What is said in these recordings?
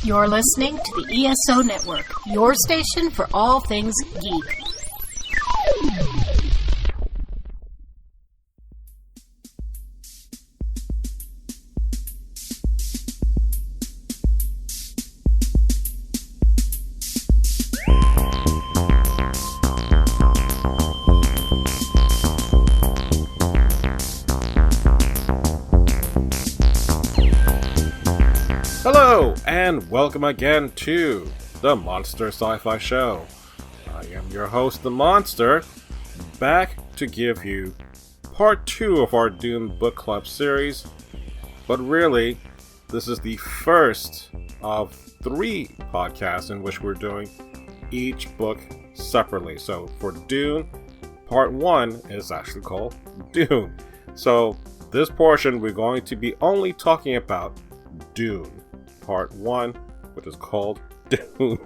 You're listening to the ESO Network, your station for all things geek. Hello, and welcome again to the Monster Sci-Fi Show. I am your host, The Monster, back to give you part 2 of our Dune Book Club series. But really, this is the first of 3 podcasts in which we're doing each book separately. So for Dune, part 1 is actually called Dune. So this portion, we're going to be only talking about Dune. Part 1, which is called Dune.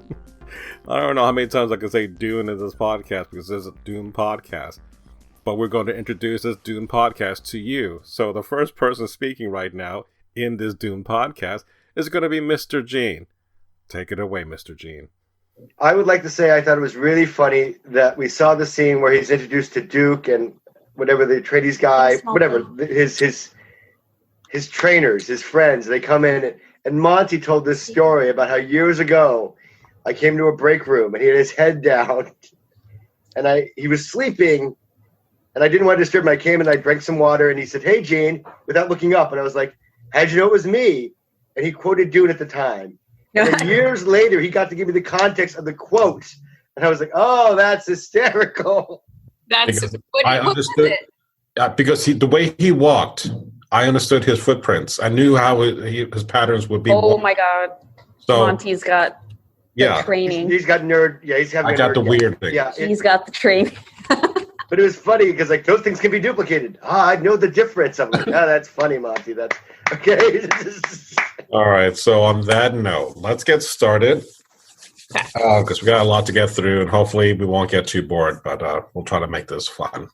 I don't know how many times I can say Dune in this podcast because this is a Dune podcast. But we're going to introduce this Dune podcast to you. So the first person speaking right now in this Dune podcast is going to be Mr. Gene. Take it away, Mr. Gene. I would like to say I thought it was really funny that we saw the scene where he's introduced to Duke and whatever the Atreides guy, whatever, his trainers, his friends, they come in. And Monty told this story about how years ago I came to a break room and he had his head down and he was sleeping and I didn't want to disturb him. I came and I drank some water and he said, "Hey, Gene," without looking up. And I was like, "How'd you know it was me?" And he quoted Dune at the time. And years later, he got to give me the context of the quote. And I was like, "Oh, that's hysterical." That's what I understood. Because the way he walked, I understood his footprints. I knew how his patterns would be. Oh my God! So Monty's got the training. He's got nerd. Yeah, he's having. I got the weird thing. Yeah, he's got the training. But it was funny because like those things can be duplicated. I know the difference. I'm like, that's funny, Monty. That's okay. All right. So on that note, let's get started because we got a lot to get through, and hopefully we won't get too bored. But we'll try to make this fun.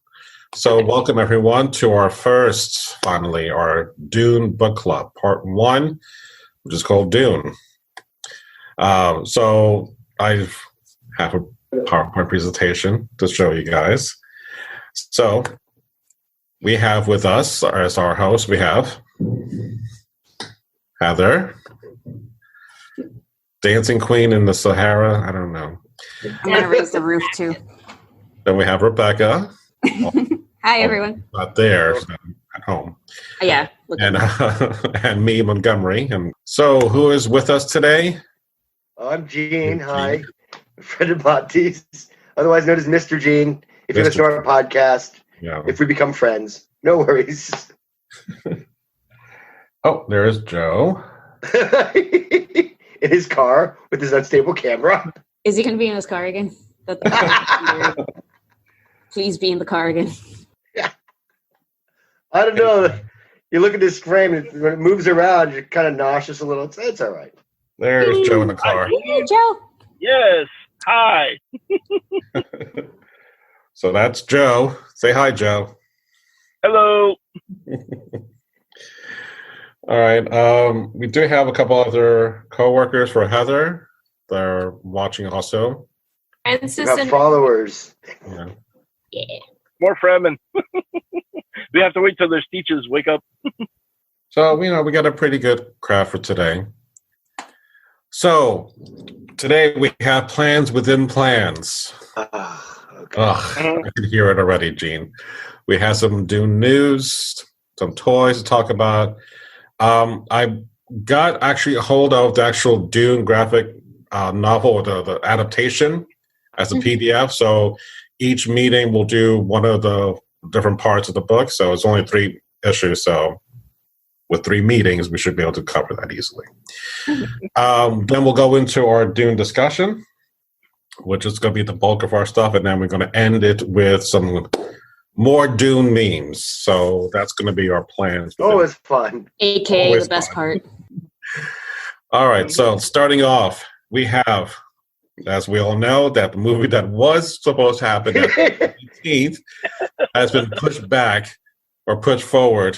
So welcome everyone to our our Dune Book Club, Part 1, which is called Dune. So I have a PowerPoint presentation to show you guys. So we have with us as our host, we have Heather, Dancing Queen in the Sahara, I don't know. I'm going to raise the roof too. Then we have Rebecca. Hi, everyone. Not there, so at home. Yeah. And me, Montgomery. And so, who is with us today? I'm Gene. Hi. A friend of Monty's, otherwise known as Mr. Gene. If you listen to our podcast, if we become friends, no worries. Oh, there is Joe. In his car with his unstable camera. Is he going to be in his car again? Please be in the car again. Yeah. I don't know. You look at this frame, and when it moves around, you're kind of nauseous a little. It's all right. There's Joe in the car. Hey, Joe. Yes. Hi. So that's Joe. Say hi, Joe. Hello. All right. We do have a couple other co-workers for Heather. They're watching also. We got followers. Yeah. Yeah. More Fremen. We have to wait till their teachers wake up. So, we got a pretty good crowd for today. So, today we have plans within plans. Okay. I can hear it already, Gene. We have some Dune news, some toys to talk about. I got actually a hold of the actual Dune graphic novel, the adaptation as a PDF. So each meeting will do one of the different parts of the book. So it's only 3 issues. So with 3 meetings, we should be able to cover that easily. Then we'll go into our Dune discussion, which is going to be the bulk of our stuff. And then we're going to end it with some more Dune memes. So that's going to be our plans. Always fun. AKA always the best part. All right. So starting off, we have, as we all know, that the movie that was supposed to happen on the 18th has been pushed back or pushed forward.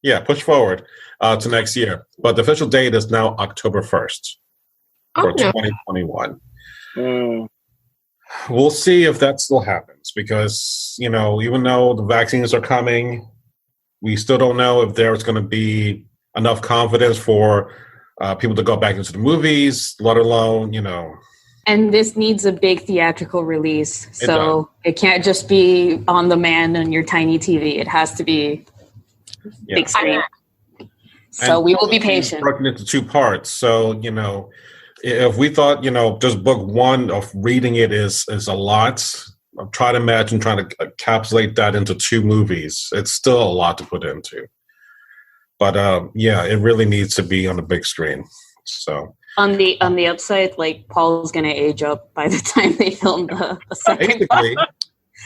Yeah, pushed forward to next year. But the official date is now October 1st. for no. 2021. Mm. We'll see if that still happens because, even though the vaccines are coming, we still don't know if there's going to be enough confidence for people to go back into the movies, let alone, And this needs a big theatrical release. So it can't just be on demand on your tiny TV. It has to be big screen. So we will be patient. Broken into two parts. So, if we thought, just book one of reading it is a lot, I'm trying to imagine trying to encapsulate that into 2 movies. It's still a lot to put into. But it really needs to be on the big screen. So on the upside, like Paul's gonna age up by the time they film the second basically,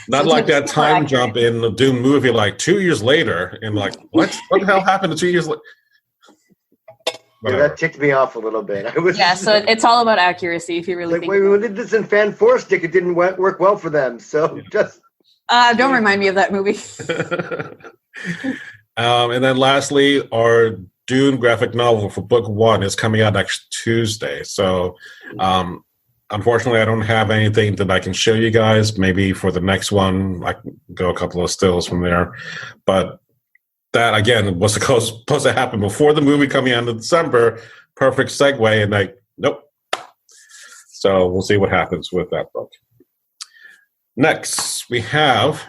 not so like that time jump in the Dune movie, like 2 years later, and like what the hell happened to 2 years later? Yeah, that ticked me off a little bit. So it's all about accuracy. If you really think. Wait, we did this in Fan Four Stick. It didn't work well for them. So just don't remind me of that movie. And then lastly, our Dune graphic novel for book 1 is coming out next Tuesday. So unfortunately, I don't have anything that I can show you guys. Maybe for the next one, I can go a couple of stills from there. But that, again, was supposed to happen before the movie coming out in December. Perfect segue. And nope. So we'll see what happens with that book. Next, we have...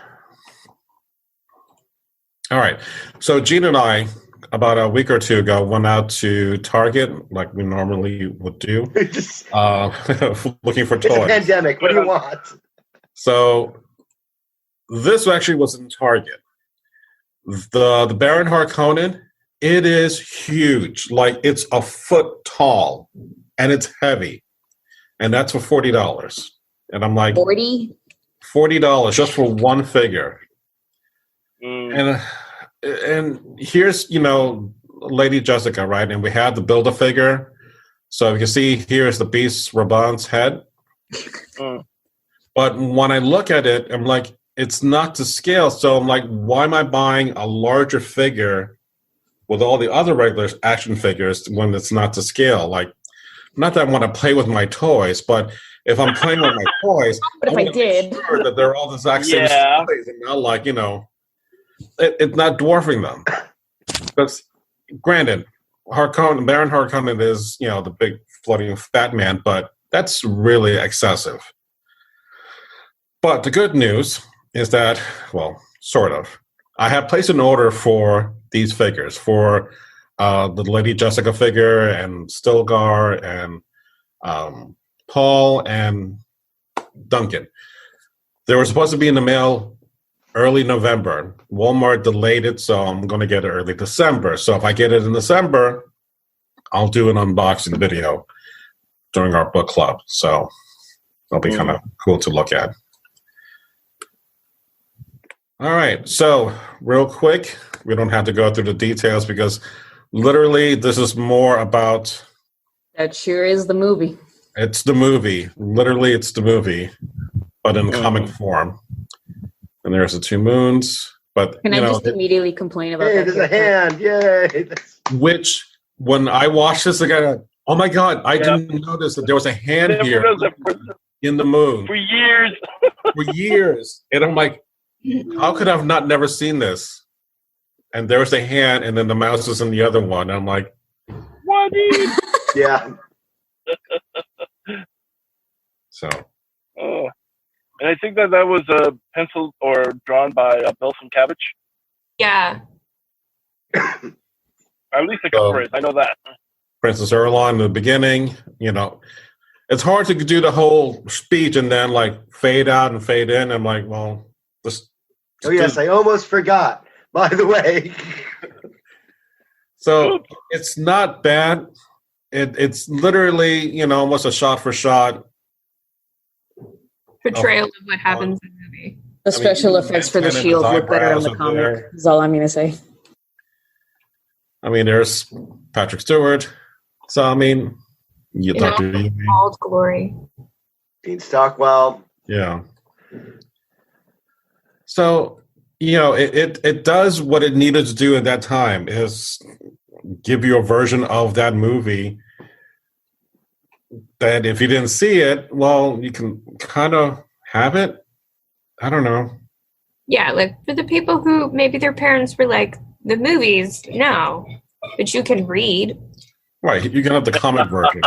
All right. So Gene and I, about a week or 2 ago, went out to Target like we normally would do, looking for toys. It's a pandemic. What do you want? So this actually was in Target. The Baron Harkonnen, it is huge. Like it's a foot tall, and it's heavy, and that's for $40. And I'm like, $40 just for one figure. And here's, Lady Jessica, right? And we have the Build-A-Figure. So you can see here's the Beast Raban's head. But when I look at it, I'm like, it's not to scale. So I'm like, why am I buying a larger figure with all the other regular action figures when it's not to scale? Like, not that I want to play with my toys, but if I'm playing with my toys, but if I did, make sure that they're all the exact same size and not like, it's not dwarfing them. Because, granted, Baron Harkonnen is, the big floating fat man, but that's really excessive. But the good news is that, well, sort of, I have placed an order for these figures, for the Lady Jessica figure and Stilgar and Paul and Duncan. They were supposed to be in the mail early November. Walmart delayed it, so I'm going to get it early December. So if I get it in December, I'll do an unboxing video during our book club. So that'll be kind of cool to look at. All right. So real quick, we don't have to go through the details because literally this is more about... That sure is the movie. It's the movie. Literally, it's the movie, but in comic form. And there's the 2 moons. But can I just immediately complain about that? There's a hand. Yay. Which, when I watched this again, oh my God, I didn't notice that there was a hand here in the moon. For years. For years. And I'm like, how could I have never seen this? And there was a hand, and then the mouse was in the other one. And I'm like, what? Yeah. So. And I think that was penciled or drawn by Bill Cabbage. Yeah. At least the cover is. I know that. Princess Erlon in the beginning, it's hard to do the whole speech and then fade out and fade in. I'm like, well, I almost forgot, by the way. So it's not bad. It's literally, almost a shot for shot portrayal of what happens in the movie. The special effects for the shield look better on the comic. Is all I'm going to say. I mean, there's Patrick Stewart. So I mean, all glory. Dean Stockwell. Yeah. So it does what it needed to do at that time, is give you a version of that movie that if you didn't see it, well, you can kind of have it. I don't know. Yeah, like for the people who maybe their parents were like, the movies, no, but you can read. Right, you can have the comic version.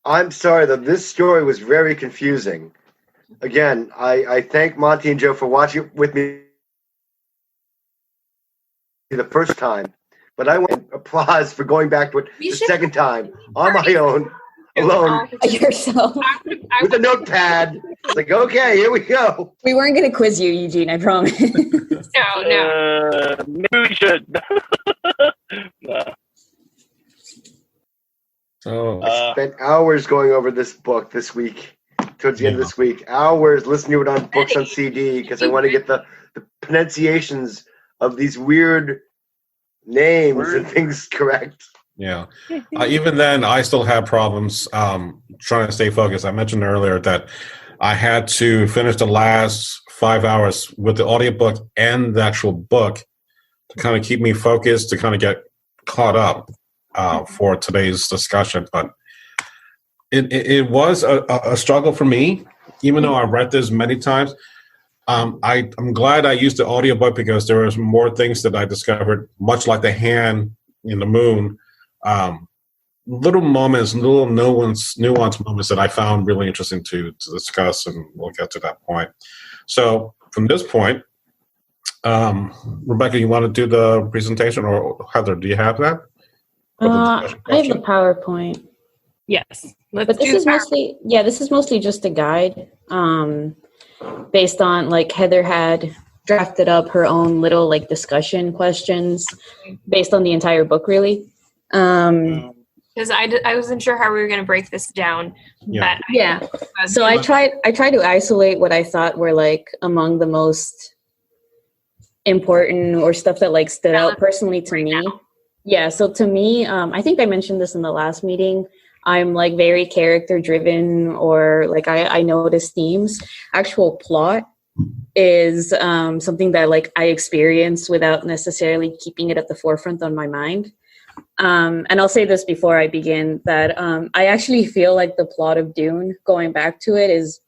I'm sorry, though. This story was very confusing. Again, I thank Monty and Joe for watching it with me the first time, but I want applause for going back to it the second time on my own, alone, Yourself. with a notepad. It's like, okay, here we go. We weren't going to quiz you, Eugene, I promise. No. Maybe we should. No. So I spent hours going over this book this week, towards the end of this week. Hours listening to it on books on CD because I want to get the pronunciations of these weird names and things correct. yeah, even then, I still have problems trying to stay focused. I mentioned earlier that I had to finish the last 5 hours with the audiobook and the actual book to kind of keep me focused, to kind of get caught up for today's discussion. But it was a struggle for me, even though I've read this many times. I'm glad I used the audiobook because there was more things that I discovered, much like the hand in the moon. Little moments, little nuanced moments that I found really interesting to discuss, and we'll get to that point. So from this point, Rebecca, you want to do the presentation, or Heather, do you have that? I have the PowerPoint. Yes. But this is mostly just a guide, based on like Heather had drafted up her own little like discussion questions based on the entire book, really. Because I wasn't sure how we were going to break this down. Yeah. So I tried to isolate what I thought were like among the most important or stuff that like stood out personally to me. Yeah. So to me, I think I mentioned this in the last meeting. I'm like very character driven, or like I notice themes. Actual plot is something that like I experience without necessarily keeping it at the forefront on my mind. And I'll say this before I begin, that I actually feel like the plot of Dune, going back to it, is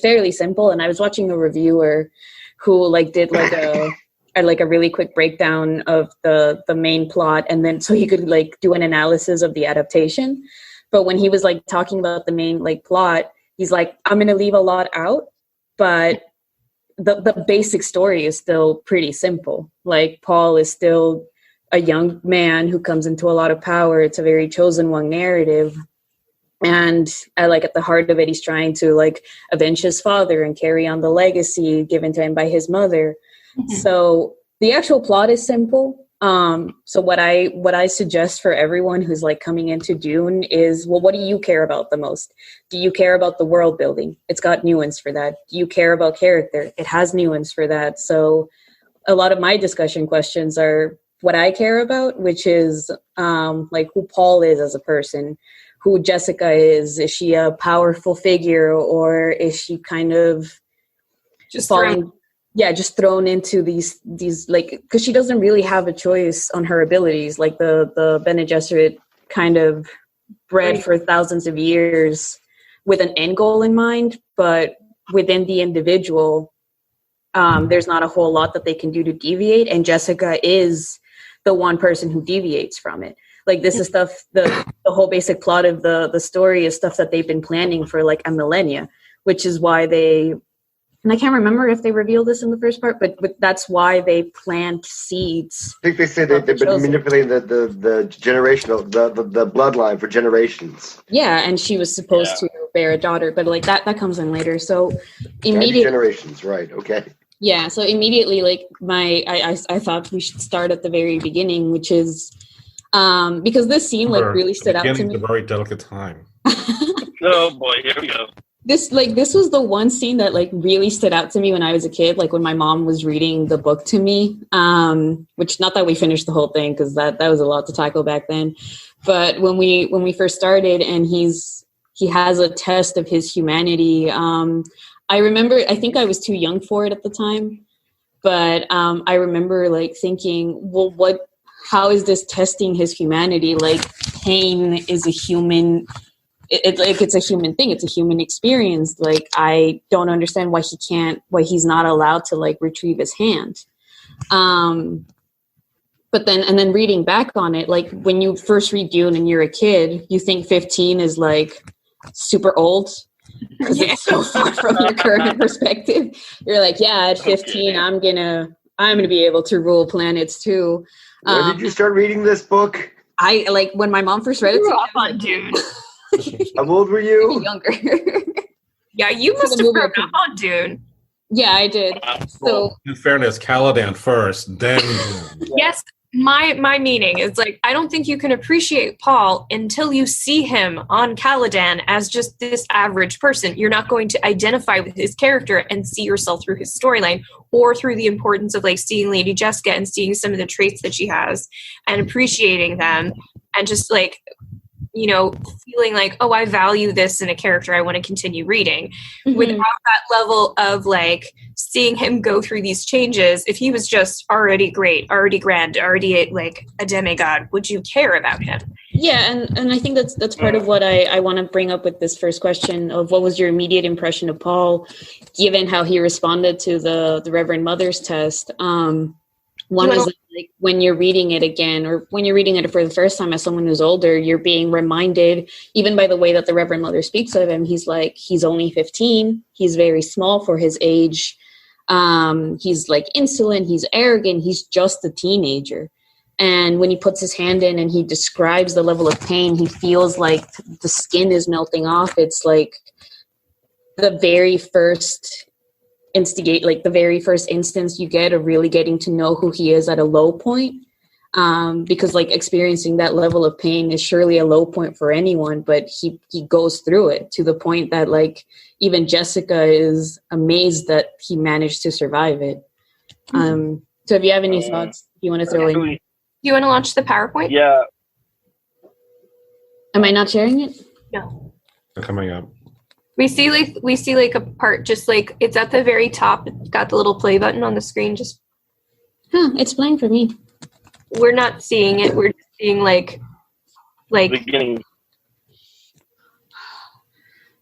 fairly simple. And I was watching a reviewer who like did like a really quick breakdown of the main plot, and then so he could like do an analysis of the adaptation. But when he was like talking about the main like plot, he's like, I'm going to leave a lot out, but the basic story is still pretty simple. Like Paul is still a young man who comes into a lot of power. It's a very chosen one narrative. And at the heart of it, he's trying to like avenge his father and carry on the legacy given to him by his mother. Mm-hmm. So the actual plot is simple. So what I suggest for everyone who's like coming into Dune is, well, what do you care about the most? Do you care about the world building? It's got nuance for that. Do you care about character? It has nuance for that. So a lot of my discussion questions are what I care about, which is like who Paul is as a person, who Jessica is. Is she a powerful figure, or is she kind of just thrown into these like, because she doesn't really have a choice on her abilities. Like the Bene Gesserit kind of bred for thousands of years with an end goal in mind, but within the individual, there's not a whole lot that they can do to deviate. And Jessica is the one person who deviates from it. Like this is stuff, the whole basic plot of the story is stuff that they've been planning for like a millennia, which is why and I can't remember if they revealed this in the first part, but that's why they plant seeds. I think they say they've been manipulating the generational, the bloodline for generations. Yeah, and she was supposed to bear a daughter, but like that comes in later. So immediately generations, right? Okay. Yeah, so immediately, like I thought we should start at the very beginning, which is because this scene like really stood out to me. A very delicate time. Oh boy, here we go. This was the one scene that like really stood out to me when I was a kid, like when my mom was reading the book to me, which not that we finished the whole thing because that was a lot to tackle back then. But when we first started and he has a test of his humanity. I remember, I think I was too young for it at the time, but I remember like thinking, well, how is this testing his humanity? Like pain is a human. It's a human thing. It's a human experience. Like, I don't understand why he's not allowed to like retrieve his hand. But then reading back on it, like when you first read Dune and you're a kid, you think 15 is like super old because it's so far from your current perspective. You're like, yeah, at 15, I'm gonna be able to rule planets too. When did you start reading this book? I like when my mom first read it. Grew up on Dune. How old were you? Younger. Yeah, you must have grown up on Dune. Yeah, I did. So, in fairness, Caladan first, then yes, my meaning is like, I don't think you can appreciate Paul until you see him on Caladan as just this average person. You're not going to identify with his character and see yourself through his storyline or through the importance of like seeing Lady Jessica and seeing some of the traits that she has and appreciating them and just like, you know, feeling like, oh, I value this in a character I want to continue reading. Without that level of like seeing him go through these changes. If he was just already great, already grand, already like a demigod, would you care about him? Yeah, and I think that's part of what I want to bring up with this first question of what was your immediate impression of Paul, given how he responded to the Reverend Mother's test. One is like when you're reading it again, or when you're reading it for the first time as someone who's older, you're being reminded, even by the way that the Reverend Mother speaks of him, he's like, he's only 15. He's very small for his age. He's like insolent. He's arrogant. He's just a teenager. And when he puts his hand in and he describes the level of pain, he feels like the skin is melting off. It's like the very first the very first instance you get of really getting to know who he is at a low point, because like experiencing that level of pain is surely a low point for anyone, but he goes through it to the point that like even Jessica is amazed that he managed to survive it. So if you have any thoughts you want to throw in, you want to launch the PowerPoint? Yeah. am I not sharing it? No. they're coming up. We see like a part, just like it's at the very top. It's got the little play button on the screen. Just It's playing for me. we're not seeing it. We're just seeing like Beginning.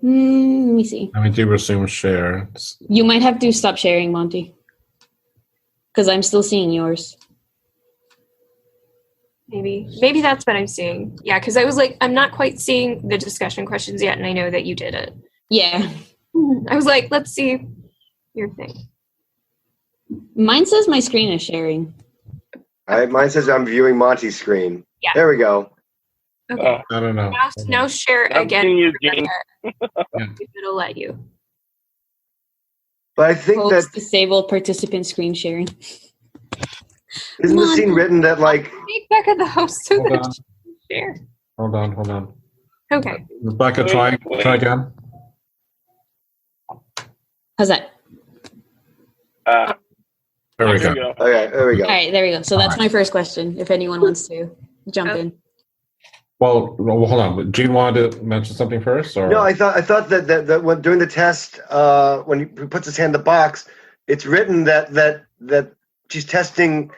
Let me see. Let me do resume share. You might have to stop sharing, Monty, because I'm still seeing yours. maybe that's what I'm seeing. Yeah, because I was like, I'm not quite seeing the discussion questions yet, and I know that you did it. Yeah. I was like, let's see your thing. Mine says my screen is sharing. Mine says I'm viewing Monty's screen. Yeah. There we go. Okay. I don't know. Now share it I'm again. seeing you, Gene. If it'll let you. But I think Folks, that disable participant screen sharing. isn't the scene written that like Make Becca the host so Hold that on. she can share. Hold on. Okay. Rebecca, try again. How's that? There we There go. you go. okay, there we go. All right, there we go. So that's my first question, if anyone wants to jump in. Well, hold on. Gene wanted to mention something first, or No, I thought that when during the test, when he puts his hand in the box, it's written that she's testing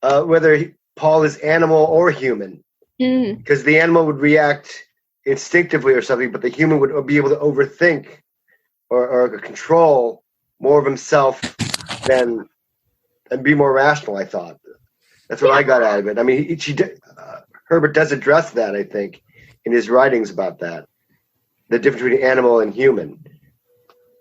whether Paul is animal or human, because the animal would react instinctively or something, but the human would be able to overthink or control more of himself and be more rational. I thought that's what I got out of it. I mean, Herbert does address that, I think, in his writings about that, the difference between animal and human.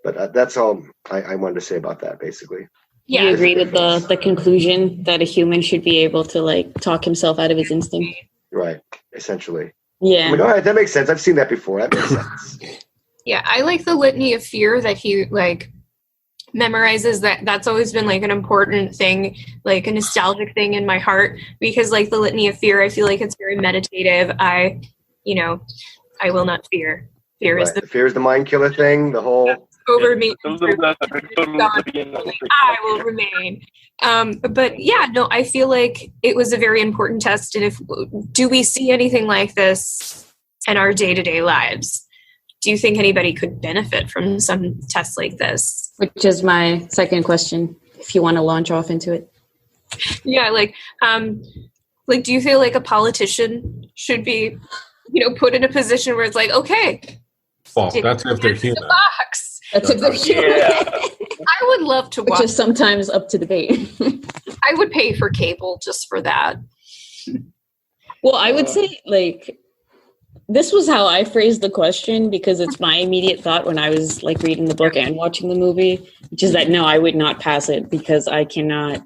But that's all I wanted to say about that, basically. Do you agree with the conclusion that a human should be able to like talk himself out of his instinct? Right, essentially. Yeah. I'm like, all right, that makes sense. I've seen that before. That makes sense. Yeah, I like the litany of fear that he like memorizes. That's always been like an important thing, like a nostalgic thing in my heart, because like the litany of fear, I feel like it's very meditative. I will not fear. Fear Right. is the Fear is the mind killer thing. The whole over me. Those are the I will remain. But yeah, no, I feel like it was a very important test. And do we see anything like this in our day-to-day lives? Do you think anybody could benefit from some tests like this? Which is my second question, if you want to launch off into it. Yeah, like do you feel like a politician should be put in a position where it's like, okay. Well, that's if they're human. Box. That's if they're human. Yeah. I would love to watch. Which is sometimes up to debate. I would pay for cable just for that. Well, I would say, like, this was how I phrased the question because it's my immediate thought when I was, like, reading the book and watching the movie, which is that, no, I would not pass it because I cannot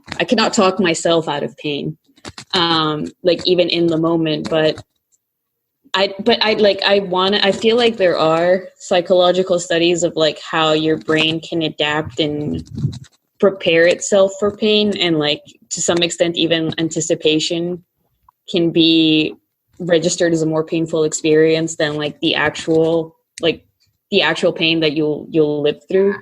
talk myself out of pain, like, even in the moment, but I feel like there are psychological studies of like how your brain can adapt and prepare itself for pain, and like to some extent even anticipation can be registered as a more painful experience than like the actual pain that you'll live through.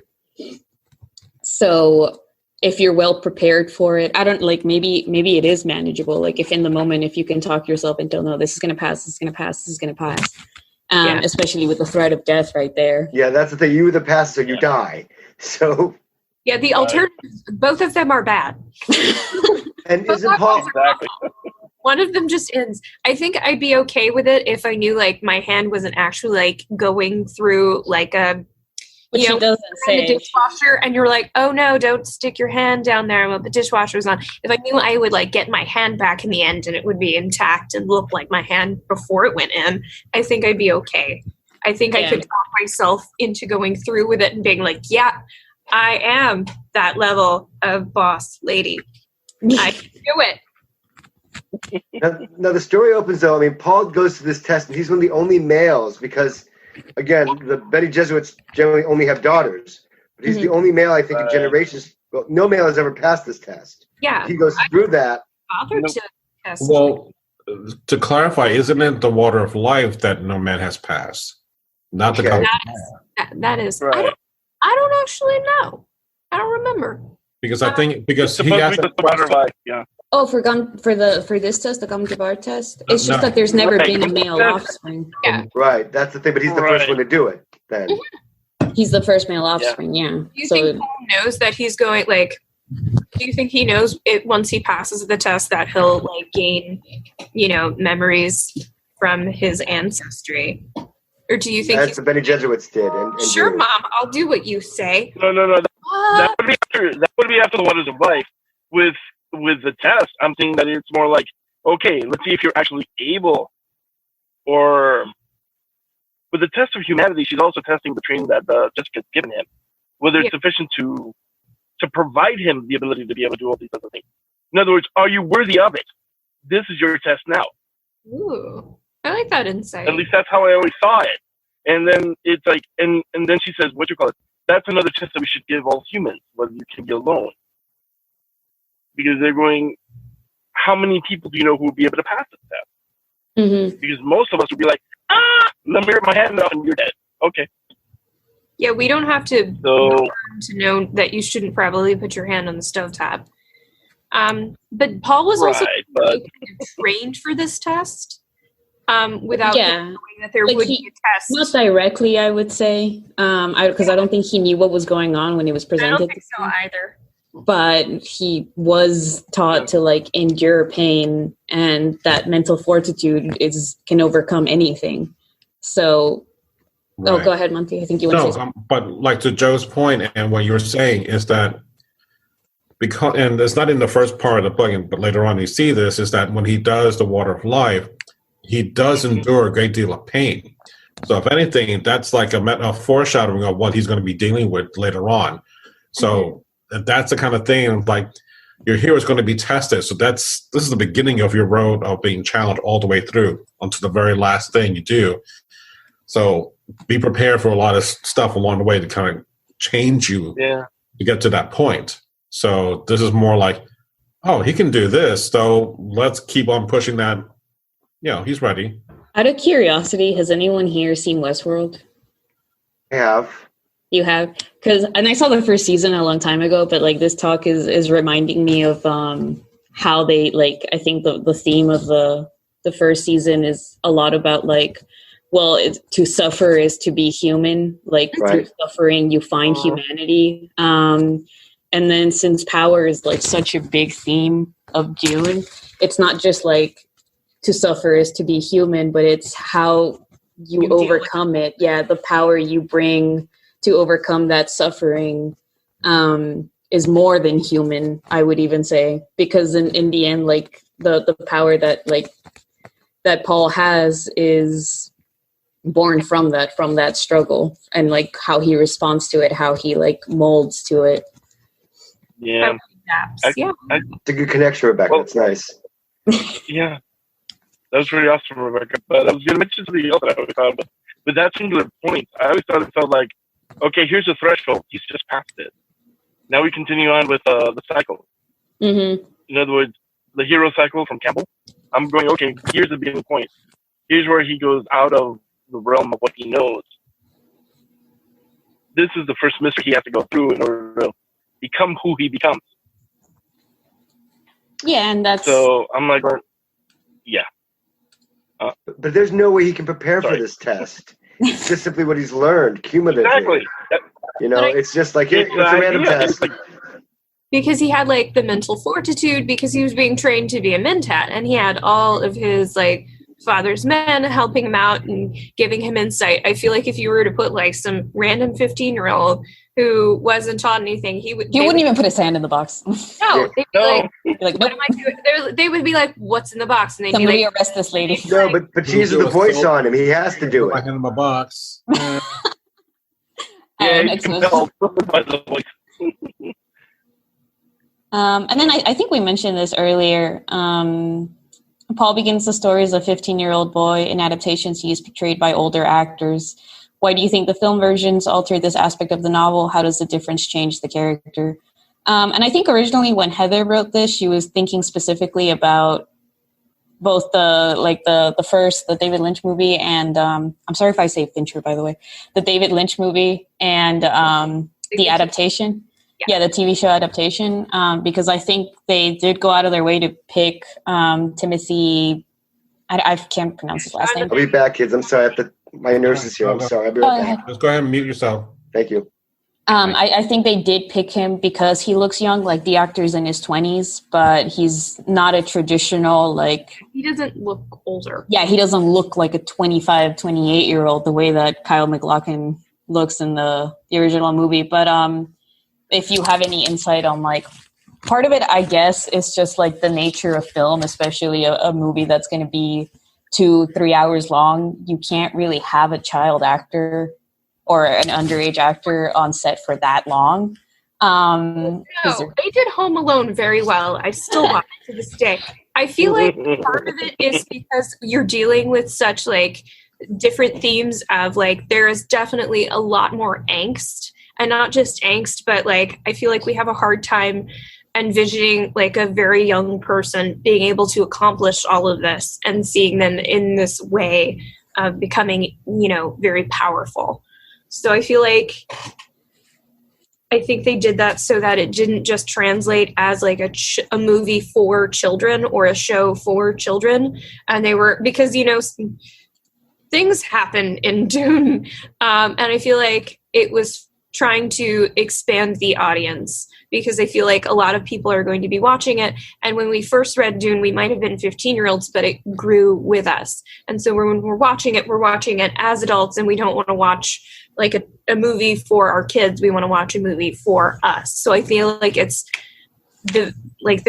So if you're well prepared for it, I don't like, maybe it is manageable. Like if in the moment, if you can talk yourself into, no, this is going to pass, this is going to pass, this is going to pass. Especially with the threat of death right there. Yeah, that's the thing. You either pass or you die. So. Yeah, the alternatives, both of them are bad. And isn't Paul? Exactly. One of them just ends. I think I'd be okay with it if I knew like my hand wasn't actually like going through like a, Which he doesn't say. the dishwasher, and you're like, oh no, don't stick your hand down there while the dishwasher's on. If I knew I would like get my hand back in the end and it would be intact and look like my hand before it went in, I think I'd be okay. I think I could talk myself into going through with it and being like, yeah, I am that level of boss lady. I can do it. Now the story opens though. I mean, Paul goes to this test, and he's one of the only males because, again, the Bene Gesserits generally only have daughters. But he's the only male, I think, in generations. Well, no male has ever passed this test. Yeah, He goes through that. to test. Well, to clarify, isn't it the water of life that no man has passed? Not the Okay. That is. Right. I don't actually know. I don't remember. because I think because he Supposed has to be the matter of life. Yeah. Oh, for this test, the Gamgebar test, it's just No. that there's never Right. been a male offspring. Yeah. Right, that's the thing. But he's the first Right. one to do it. Then He's the first male offspring. Yeah. Do you think Paul knows that he's going like? Do you think he knows it once he passes the test that he'll like gain, memories from his ancestry, or do you think? that's the Bene Gesserits did. And Sure, did. Mom, I'll do what you say. No. That would be after the waters of life. With the test, I'm thinking that it's more like, okay, let's see if you're actually able. Or with the test of humanity, she's also testing the training that Jessica's given him, whether it's sufficient to provide him the ability to be able to do all these other things. In other words, are you worthy of it? This is your test now. Ooh, I like that insight. At least that's how I always saw it. And then it's like, and then she says, that's another test that we should give all humans, whether you can be alone. Because they're going, how many people do you know who would be able to pass this test? Mm-hmm. Because most of us would be like, let me rip my hand out and you're dead. Okay. Yeah, we don't have to So, to know that you shouldn't probably put your hand on the stovetop. But Paul was also right, but trained for this test without knowing that there Like would be a test. Not directly, I would say, because I don't think he knew what was going on when it was I presented. don't think so either. But he was taught to like endure pain, and that mental fortitude can overcome anything. So, Right. go ahead, Monty. I think you want to say something. But like to Joe's point and what you were saying is that because, and it's not in the first part of the book, but later on you see this, is that when he does the water of life, he does endure a great deal of pain. So if anything, that's like a foreshadowing of what he's going to be dealing with later on. So that's the kind of thing, like your hero is going to be tested. So this is the beginning of your road of being challenged all the way through until the very last thing you do. So be prepared for a lot of stuff along the way to kind of change you to get to that point. So this is more like, oh, he can do this. So let's keep on pushing that. He's ready. Out of curiosity, has anyone here seen Westworld? I have. You have? And I saw the first season a long time ago, but like this talk is reminding me of how they like, I think the theme of the first season is a lot about like, well, to suffer is to be human. Like through suffering, you find humanity. And then since power is like such a big theme of Dune, it's not just like to suffer is to be human, but it's how you overcome it. Yeah, the power you bring to overcome that suffering is more than human, I would even say, because in the end, like the power that that Paul has is born from that struggle, and like how he responds to it, how he like molds to it. Yeah. It's a good connection, Rebecca. It's nice. Yeah. That was pretty awesome, Rebecca. But I was going to mention something else that I always thought about. But that singular point, I always thought it felt like, okay, here's the threshold. He's just passed it. Now we continue on with the cycle. Mm-hmm. In other words, the hero cycle from Campbell. I'm going, okay, here's the beginning point. Here's where he goes out of the realm of what he knows. This is the first mystery he has to go through in order to become who he becomes. Yeah, and that's... So I'm like, yeah. But there's no way he can prepare for this test. It's just simply what he's learned cumulatively. Exactly. You know, it's just like, it's a random test. Because he had like the mental fortitude, because he was being trained to be a mentat, and he had all of his like father's men helping him out and giving him insight. I feel like if you were to put like some random 15-year-old who wasn't taught anything, he wouldn't even put his hand in the box. No, they'd be like, nope. What am I doing? They would be like, what's in the box? And they'd Somebody be like, arrest this lady. No, but she's the voice on him. He has to do Put my it. hand in my box. Yeah, you can tell by the voice. And then I think we mentioned this earlier. Paul begins the story as a 15-year-old boy. In adaptations, he is portrayed by older actors. Why do you think the film versions altered this aspect of the novel? How does the difference change the character? And I think originally when Heather wrote this, she was thinking specifically about both the first, the David Lynch movie, and I'm sorry if I say Fincher, by the way, the David Lynch movie and the adaptation. Yeah, the TV show adaptation, because I think they did go out of their way to pick Timothy. I can't pronounce his last name. I'll be back, kids. I'm sorry. My nurse is here. I'm sorry. I'll be right back. Just go ahead and mute yourself. Thank you. I think they did pick him because he looks young, like the actor's in his 20s, but he's not a traditional, like... He doesn't look older. Yeah, he doesn't look like a 25, 28-year-old the way that Kyle MacLachlan looks in the original movie. But if you have any insight on, like, part of it, I guess, is just, like, the nature of film, especially a movie that's going to be 2-3 hours long. You can't really have a child actor or an underage actor on set for that long. No, they did Home Alone very well. I still watch it to this day. I feel like part of it is because you're dealing with such, like, different themes of, like, there is definitely a lot more angst. And not just angst, but, like, I feel like we have a hard time envisioning, like, a very young person being able to accomplish all of this and seeing them in this way of becoming, you know, very powerful. So I feel like I think they did that so that it didn't just translate as, like, a movie for children or a show for children. And they were, because, you know, things happen in Dune. And I feel like it was trying to expand the audience, because I feel like a lot of people are going to be watching it. And when we first read Dune, we might have been 15-year-olds, but it grew with us. And so when we're watching it as adults, and we don't want to watch like a movie for our kids. We want to watch a movie for us. So I feel like it's the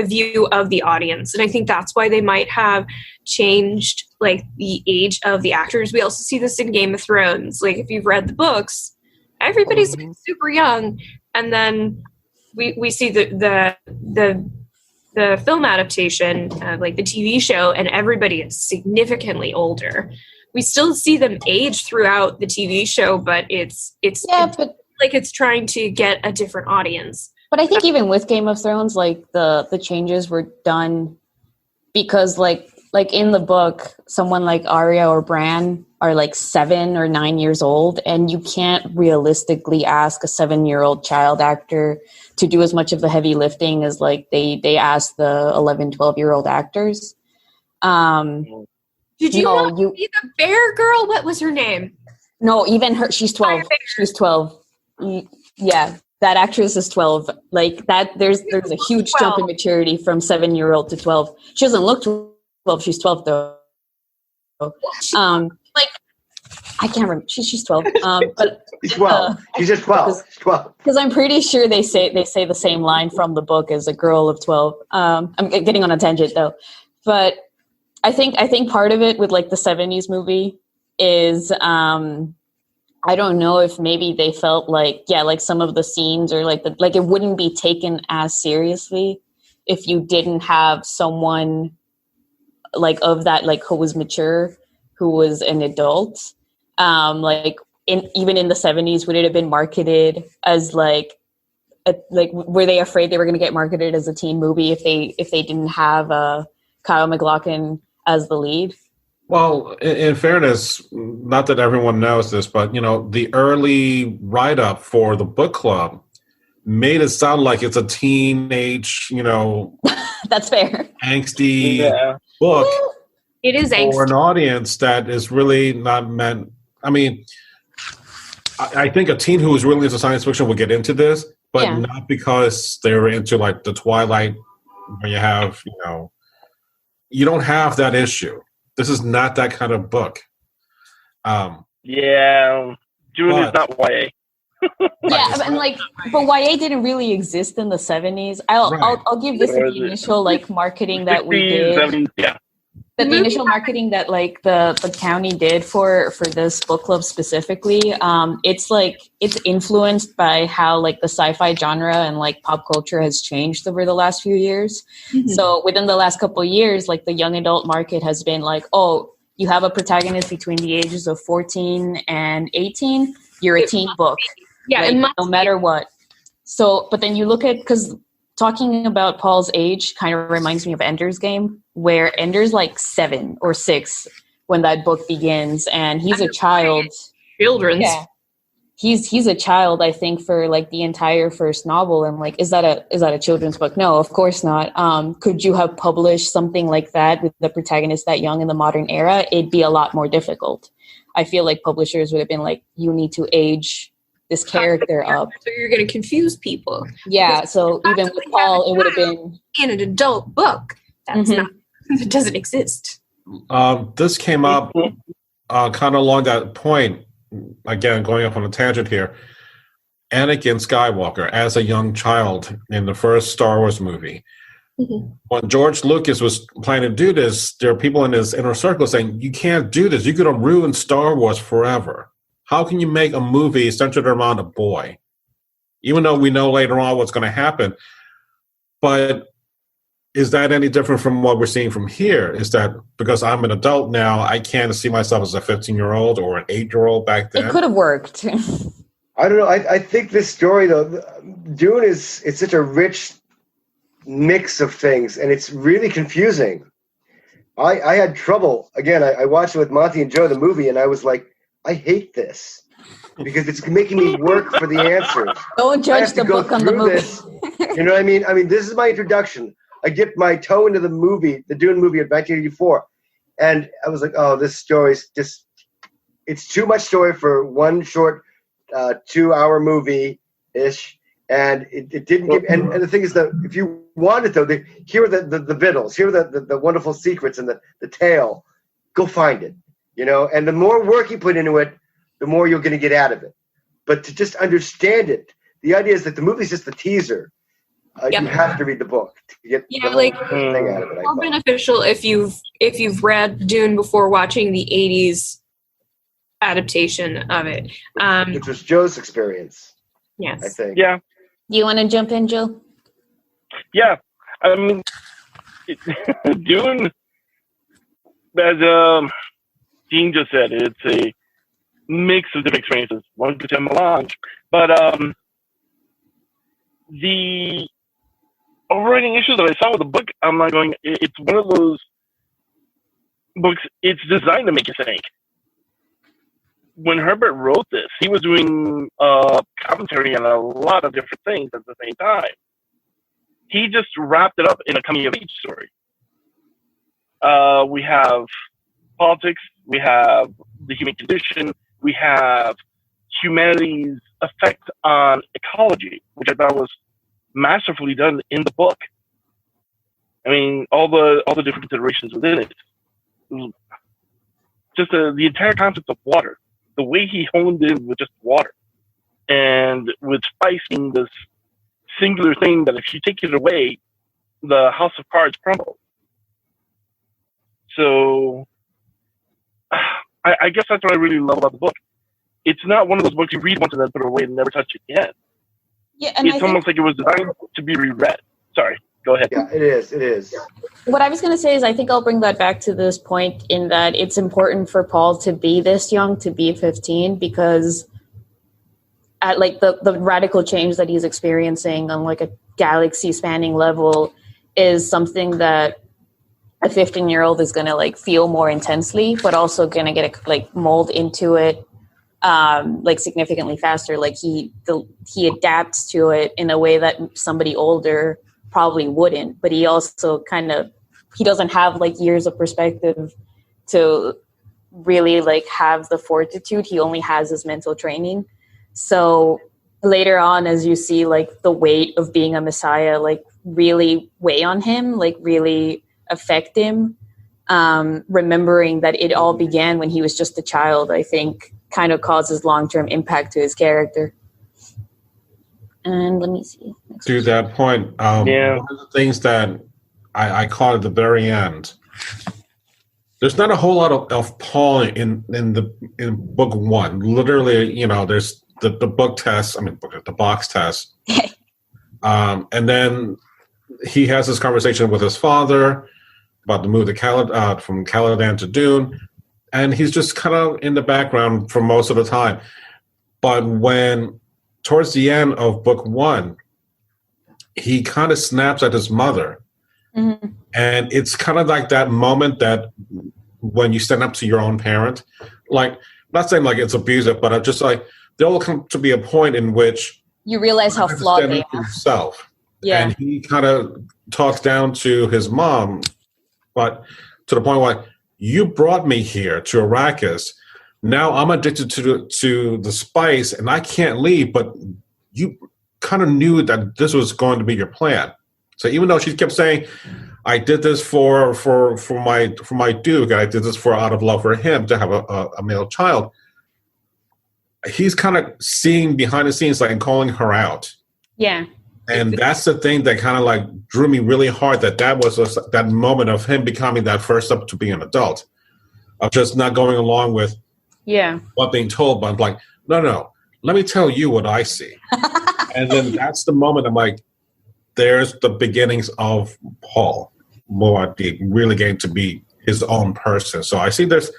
view of the audience. And I think that's why they might have changed like the age of the actors. We also see this in Game of Thrones. Like if you've read the books, everybody's super young, and then we see the film adaptation, like the TV show, and everybody is significantly older. We still see them age throughout the TV show, but it's like it's trying to get a different audience. But I think even with Game of Thrones, like the changes were done because like in the book, someone like Arya or Bran are like 7 or 9 years old, and you can't realistically ask a 7-year-old child actor to do as much of the heavy lifting as like they ask the 11, 12-year-old actors. Did you not see the bear girl? What was her name? No, even her. She's 12. She's 12. Yeah, that actress is 12. Like that. There's a huge jump in maturity from 7-year-old to 12. She doesn't look 12. She's 12 though. Like, I can't remember. She's 12. But She's 12. She's just 12. She's 12. Because I'm pretty sure they say the same line from the book as a girl of 12. I'm getting on a tangent though, but I think part of it with like the 70s movie is I don't know if maybe they felt like like some of the scenes or like it wouldn't be taken as seriously if you didn't have someone like of that like who was mature, who was an adult. Even in the 70s, would it have been marketed as like were they afraid they were going to get marketed as a teen movie if they didn't have Kyle MacLachlan as the lead? Well, in fairness, not that everyone knows this, but the early write-up for the book club made it sound like it's a teenage, That's fair, angsty book. It is angsty for an audience that is really not meant. I mean, I think a teen who is really into science fiction would get into this, but not because they're into like the Twilight, where you have, you don't have that issue. This is not that kind of book. Dune is not YA. But YA didn't really exist in the 70s. I'll give this the initial like marketing that we did. 70s, yeah. But the initial marketing that like the county did for this book club specifically, it's influenced by how like the sci-fi genre and like pop culture has changed over the last few years. Mm-hmm. So within the last couple of years, like the young adult market has been like, oh, you have a protagonist between the ages of 14 and 18, you're a teen book. Yeah, like, no matter what. So, but then you look at, because talking about Paul's age kind of reminds me of Ender's Game, where Ender's like 7 or 6 when that book begins, and he's a child. Children's. Yeah. He's a child, I think, for like the entire first novel. And like, is that a children's book? No, of course not. Could you have published something like that with the protagonist that young in the modern era? It'd be a lot more difficult. I feel like publishers would have been like, you need to age this character up. So you're going to confuse people. Yeah, so even with Paul, it would have been in an adult book. That's not, it doesn't exist. This came up kind of along that point. Again, going off on a tangent here. Anakin Skywalker as a young child in the first Star Wars movie. Mm-hmm. When George Lucas was planning to do this, there are people in his inner circle saying, you can't do this. You're going to ruin Star Wars forever. How can you make a movie centered around a boy? Even though we know later on what's going to happen. But is that any different from what we're seeing from here? Is that because I'm an adult now, I can't see myself as a 15-year-old or an 8-year-old back then? It could have worked. I don't know. I think this story, though, Dune it's such a rich mix of things, and it's really confusing. I had trouble. Again, I watched it with Monty and Joe, the movie, and I was like, I hate this because it's making me work for the answers. Don't judge the book on the movie. You know what I mean? I mean, this is my introduction. I dipped my toe into the movie, the Dune movie of 1984, and I was like, oh, this story's just, it's too much story for one short 2-hour movie-ish, and it didn't give, and the thing is that if you want it, though, here are the vittles, here are the wonderful secrets and the tale. Go find it, and the more work you put into it, the more you're going to get out of it. But to just understand it, the idea is that the movie's just the teaser. You have to read the book to get the whole thing out of it. More beneficial if you've read Dune before watching the 80s adaptation of it. Which was Joe's experience. Yes. I think. Yeah. Do you want to jump in, Joe? Yeah. I mean, Dune, as Dean just said, it's a mix of different experiences. One could say melange. But the overriding issue that I saw with the book, I'm not going, it's one of those books, it's designed to make you think. When Herbert wrote this, he was doing commentary on a lot of different things at the same time. He just wrapped it up in a coming-of-age story. We have politics, we have the human condition, we have humanity's effect on ecology, which I thought was masterfully done in the book. I mean, all the different considerations within it. just the entire concept of water, the way he honed in with just water, and with spice being this singular thing that if you take it away, the house of cards crumbles. So I guess that's what I really love about the book. It's not one of those books you read once and then put it away and never touch it again. Yeah, and it's almost like it was designed to be reread. Sorry, go ahead. Yeah, it is. It is. What I was going to say is I think I'll bring that back to this point in that it's important for Paul to be this young, to be 15, because at like the radical change that he's experiencing on like a galaxy spanning level is something that a 15-year-old is going to like feel more intensely, but also going to get like mold into it like significantly faster. Like he adapts to it in a way that somebody older probably wouldn't, but he also he doesn't have like years of perspective to really like have the fortitude. He only has his mental training. So later on, as you see like the weight of being a messiah like really weigh on him, like really affect him, remembering that it all began when he was just a child, I think kind of causes long-term impact to his character. And let me see. To that point, one of the things that I caught at the very end, there's not a whole lot of Paul in book one. Literally, there's the book test. I mean, the box test, and then he has this conversation with his father about the move to from Caladan to Dune, and he's just kind of in the background for most of the time. But when towards the end of book one, he kind of snaps at his mother. Mm-hmm. And it's kind of like that moment that when you stand up to your own parent, like, not saying like it's abusive, but I'm just like, there will come to be a point in which you realize how flawed they are. Himself. Yeah. And he kind of talks down to his mom, but to the point where you brought me here to Arrakis. Now I'm addicted to the spice and I can't leave, but you kind of knew that this was going to be your plan. So even though she kept saying, I did this for my Duke, I did this out of love for him to have a male child, he's kind of seeing behind the scenes like and calling her out. Yeah. And that's the thing that kind of like drew me really hard, that was that moment of him becoming that first step to being an adult, of just not going along with what being told, but I'm like, no, let me tell you what I see. And then that's the moment I'm like, there's the beginnings of Paul Muad'Dib really getting to be his own person. So I see this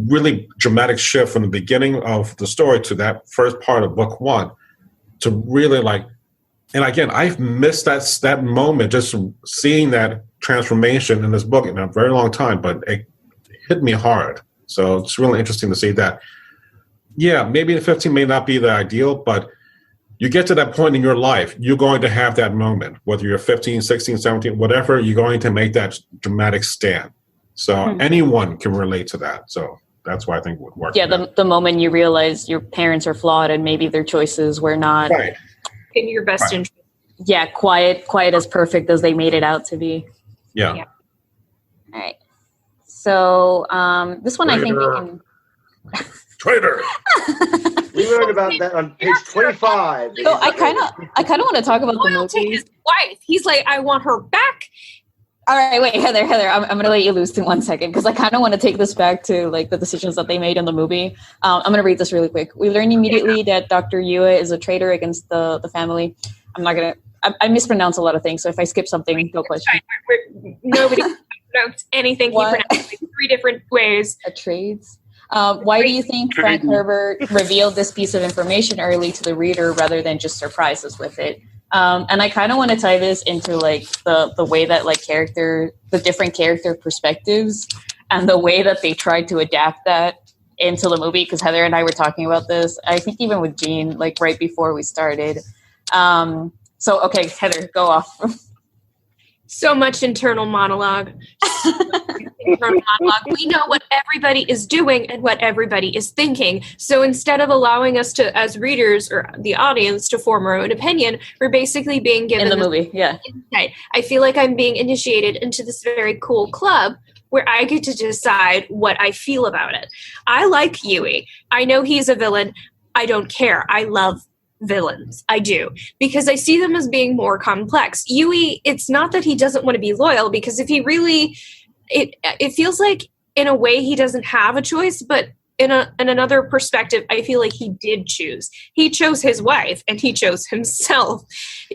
really dramatic shift from the beginning of the story to that first part of book one to really like, and again, I've missed that moment, just seeing that transformation in this book in a very long time, but it hit me hard. So it's really interesting to see that. Yeah, maybe the 15 may not be the ideal, but you get to that point in your life, you're going to have that moment, whether you're 15, 16, 17, whatever, you're going to make that dramatic stand. So anyone can relate to that. So that's why I think it would work. Yeah, the moment you realize your parents are flawed and maybe their choices were not in your best interest. Yeah, quite as perfect as they made it out to be. Yeah. All right. So this one I think we can... Traitor! We learned about that on page 25. So I kind of want to talk about the movie. His wife. He's like, I want her back. All right, wait, Heather, I'm going to let you loose in 1 second because I kind of want to take this back to like the decisions that they made in the movie. I'm going to read this really quick. We learn immediately that Dr. Yue is a traitor against the family. I'm not going to... I mispronounce a lot of things, so if I skip something, no question. Nobody pronounced anything. He pronounced it 3 different ways. Trades. Why do you think Frank Herbert revealed this piece of information early to the reader rather than just surprise us with it? And I kind of want to tie this into like the way that like the different character perspectives and the way that they tried to adapt that into the movie. Because Heather and I were talking about this, I think even with Jean, like right before we started. So, okay, Heather, go off. So much internal monologue. We know what everybody is doing and what everybody is thinking. So instead of allowing us to, as readers or the audience, to form our own opinion, we're basically being given in the movie. Yeah. Insight. I feel like I'm being initiated into this very cool club where I get to decide what I feel about it. I like Yui. I know he's a villain. I don't care. I love villains. I do. Because I see them as being more complex. Yui, it's not that he doesn't want to be loyal, because if he really, it feels like in a way he doesn't have a choice, but in another perspective, I feel like he did choose. He chose his wife and he chose himself.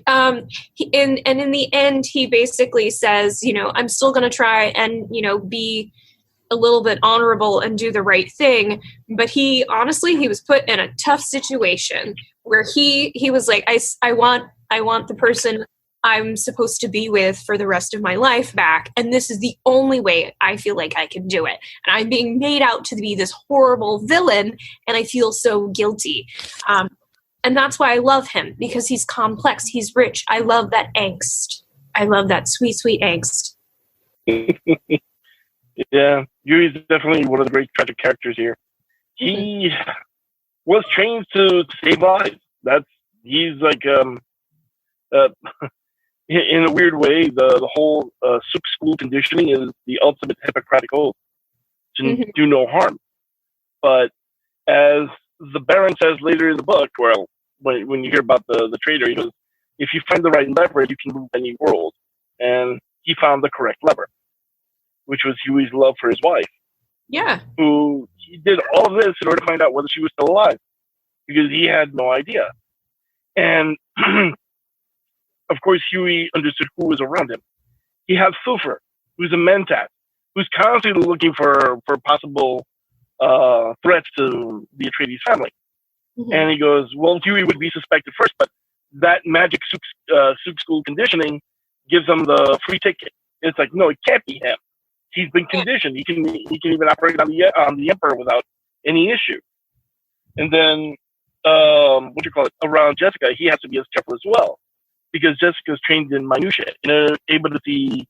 And in the end, he basically says, I'm still going to try and, be a little bit honorable and do the right thing. But he was put in a tough situation where he was like, I want the person I'm supposed to be with for the rest of my life back. And this is the only way I feel like I can do it. And I'm being made out to be this horrible villain, and I feel so guilty. And that's why I love him, because he's complex. He's rich. I love that angst. I love that sweet, sweet angst. Yeah, Yuri's definitely one of the great tragic characters here. He was trained to save lives. He's like, in a weird way, the whole Suk school conditioning is the ultimate Hippocratic oath to do no harm. But as the Baron says later in the book, well, when you hear about the traitor, he goes, if you find the right lever, you can move any world. And he found the correct lever, which was Huey's love for his wife. Yeah. Who he did all of this in order to find out whether she was still alive, because he had no idea. And of course, Huey understood who was around him. He had Sulfur, who's a mentat, who's constantly looking for possible threats to the Atreides family. And he goes, well, Huey would be suspected first, but that magic Suk school conditioning gives him the free ticket. It's like, no, it can't be him. He's been conditioned. He can even operate on the Emperor without any issue. And then, around Jessica, he has to be as careful as well, because Jessica's trained in minutia, able to see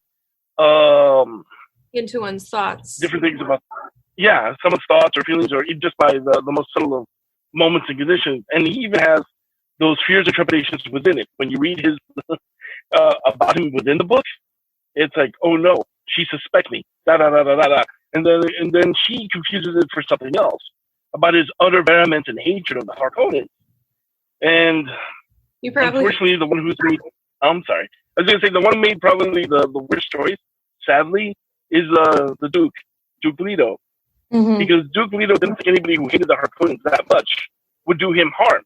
into one's thoughts, different things about someone's thoughts or feelings, or even just by the most subtle of moments and conditions. And he even has those fears and trepidations within it. When you read his about him within the book, it's like, oh no, she suspects me, da da da da da da, and then she confuses it for something else about his utter vehemence and hatred of the Harkonnens. And unfortunately, the one who's made, I'm sorry, I was going to say the one who made probably the worst choice, sadly, is the Duke Leto. Because Duke Leto didn't think anybody who hated the Harkonnens that much would do him harm.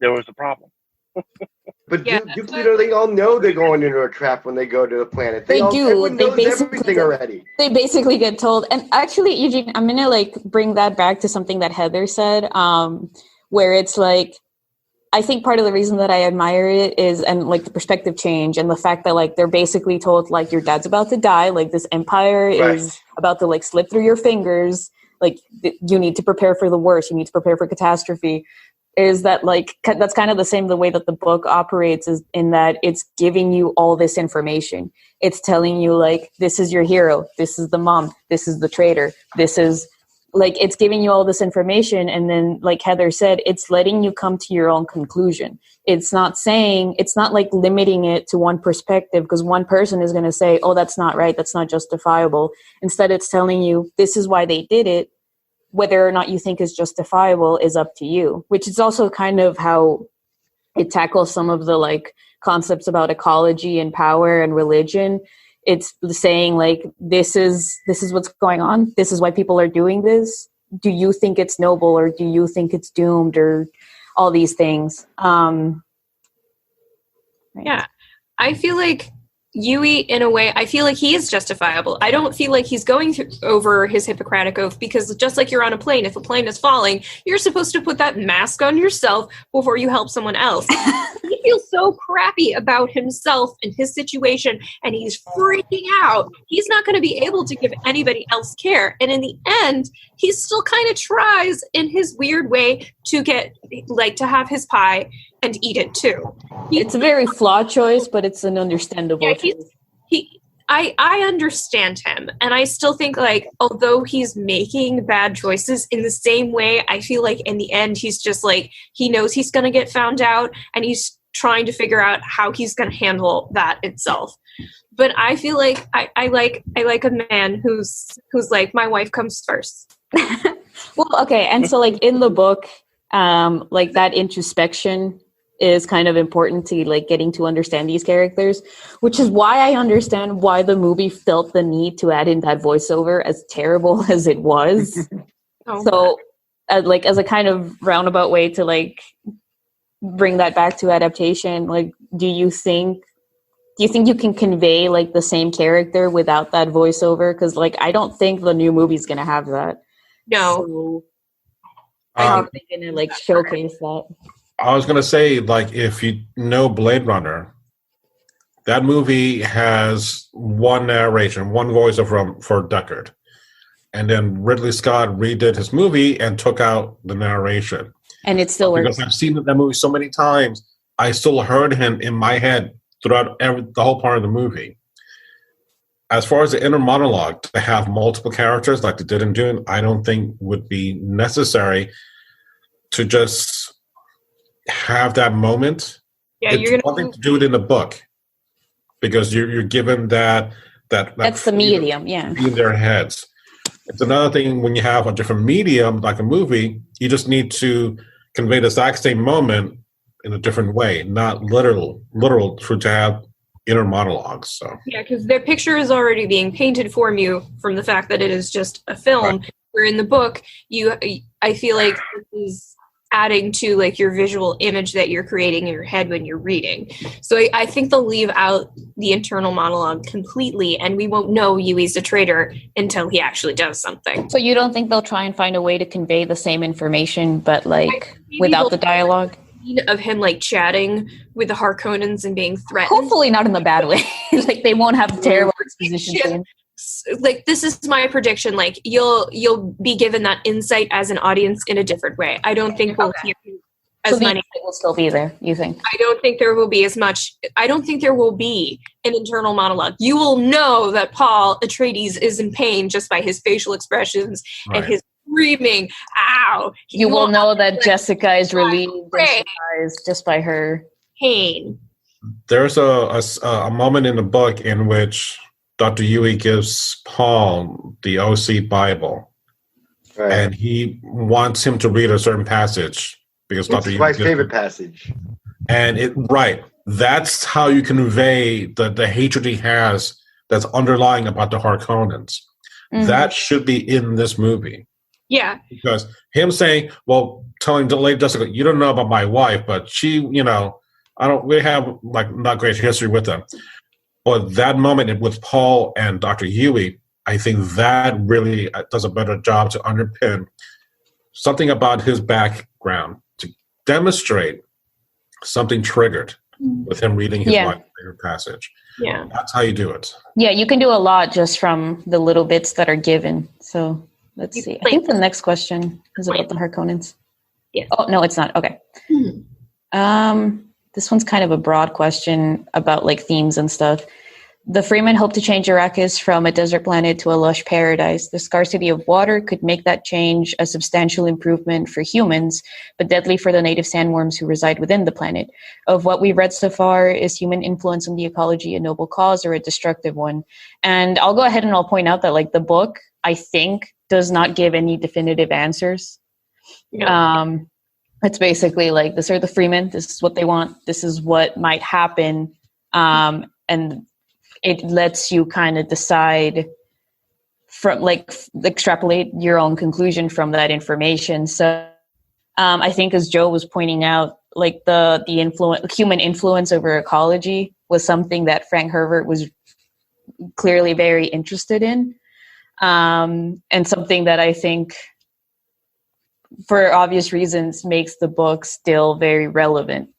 There was a problem. But Duke Leto, they all know they're going into a trap when they go to the planet. They do. Everyone knows everything already. They basically get told. And actually, Eugene, I'm going to bring that back to something that Heather said, where it's like, I think part of the reason that I admire it is, and the perspective change and the fact that they're basically told your dad's about to die, this empire is about to slip through your fingers, you need to prepare for the worst, you need to prepare for catastrophe. Is that that's kind of the same the way that the book operates, is in that it's giving you all this information. It's telling you this is your hero, this is the mom, this is the traitor, this is it's giving you all this information, and then like Heather said, it's letting you come to your own conclusion. It's not limiting it to one perspective, because one person is going to say, oh, that's not right, that's not justifiable. Instead, it's telling you this is why they did it. Whether or not you think is justifiable is up to you, which is also kind of how it tackles some of the concepts about ecology and power and religion. It's saying this is what's going on. This is why people are doing this. Do you think it's noble, or do you think it's doomed, or all these things? Right. Yeah, I feel like Yui, in a way, I feel like he is justifiable. I don't feel like he's going over his Hippocratic oath, because just like you're on a plane, if a plane is falling, you're supposed to put that mask on yourself before you help someone else. He feels so crappy about himself and his situation, and he's freaking out. He's not going to be able to give anybody else care. And in the end, he still kind of tries in his weird way to get, to have his pie and eat it too. It's a very flawed choice, but it's an understandable choice. I understand him, and I still think although he's making bad choices, in the same way, I feel like in the end he's just he knows he's going to get found out, and he's trying to figure out how he's going to handle that itself. But I feel like I like a man who's like, my wife comes first. Well, okay, and so like in the book, like that introspection is kind of important to like getting to understand these characters, which is why I understand why the movie felt the need to add in that voiceover, as terrible as it was. So like as a kind of roundabout way to like bring that back to adaptation, like do you think you can convey like the same character without that voiceover? Because like I don't think the new movie's gonna have that. No. So I think they're gonna like showcase that. I was going to say, like, if you know Blade Runner, that movie has one narration, one voiceover for Deckard. And then Ridley Scott redid his movie and took out the narration. And it still works. Because I've seen that movie so many times, I still heard him in my head throughout the whole part of the movie. As far as the inner monologue, to have multiple characters like they did in Dune, I don't think would be necessary to just have that moment. Yeah, it's one thing to do it in the book because you're given that that's the medium, yeah, in their heads. It's another thing when you have a different medium like a movie, you just need to convey the exact same moment in a different way, not literal to have inner monologues. So yeah, because their picture is already being painted for you from the fact that it is just a film. Right. Where in the book, I feel like this is adding to like your visual image that you're creating in your head when you're reading. So I think they'll leave out the internal monologue completely, and we won't know Yui's a traitor until he actually does something. So you don't think they'll try and find a way to convey the same information, but like without the dialogue? Of him like chatting with the Harkonnens and being threatened. Hopefully not in the bad way. Like they won't have terrible exposition. Like this is my prediction. Like you'll be given that insight as an audience in a different way. I don't think we'll hear as many. It will still be there. You think? I don't think there will be as much. I don't think there will be an internal monologue. You will know that Paul Atreides is in pain just by his facial expressions and his screaming. Ow! You will know that Jessica is relieved just by her pain. There's a moment in the book in which Dr. Yui gives Paul the OC Bible, and he wants him to read a certain passage because Dr. Yui my favorite passage. And that's how you convey the hatred he has that's underlying about the Harkonnens. Mm-hmm. That should be in this movie. Yeah. Because him saying, well, telling Lady Jessica, you don't know about my wife, but she, we have like not great history with them. But that moment with Paul and Dr. Yui, I think that really does a better job to underpin something about his background, to demonstrate something triggered with him reading his wife's favorite passage. Yeah. That's how you do it. Yeah, you can do a lot just from the little bits that are given. So let's see. I think the next question is about the Harkonnens. Yes. Oh, no, it's not. Okay. This one's kind of a broad question about like themes and stuff. The Freemen hope to change Arrakis from a desert planet to a lush paradise. The scarcity of water could make that change a substantial improvement for humans, but deadly for the native sandworms who reside within the planet. Of what we've read so far, is human influence on the ecology a noble cause or a destructive one? And I'll go ahead and I'll point out that like the book, I think, does not give any definitive answers. Yeah. It's basically like, this are the Freemen, this is what they want, this is what might happen, and it lets you kind of decide from like extrapolate your own conclusion from that information. So I think, as Joe was pointing out, like the human influence over ecology was something that Frank Herbert was clearly very interested in, and something that I think, for obvious reasons, makes the book still very relevant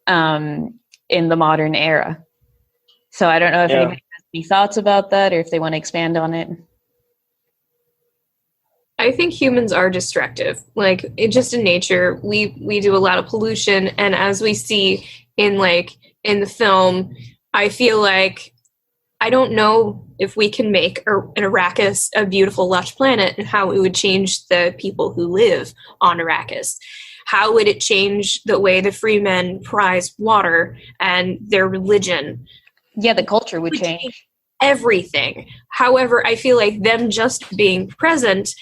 in the modern era. So I don't know if anybody has any thoughts about that or if they want to expand on it. I think humans are destructive. Like, just in nature, we do a lot of pollution, and as we see in the film, I feel like I don't know if we can make an Arrakis a beautiful, lush planet, and how it would change the people who live on Arrakis. How would it change the way the Freemen prize water and their religion? Yeah, the culture would change. Everything. However, I feel like them just being present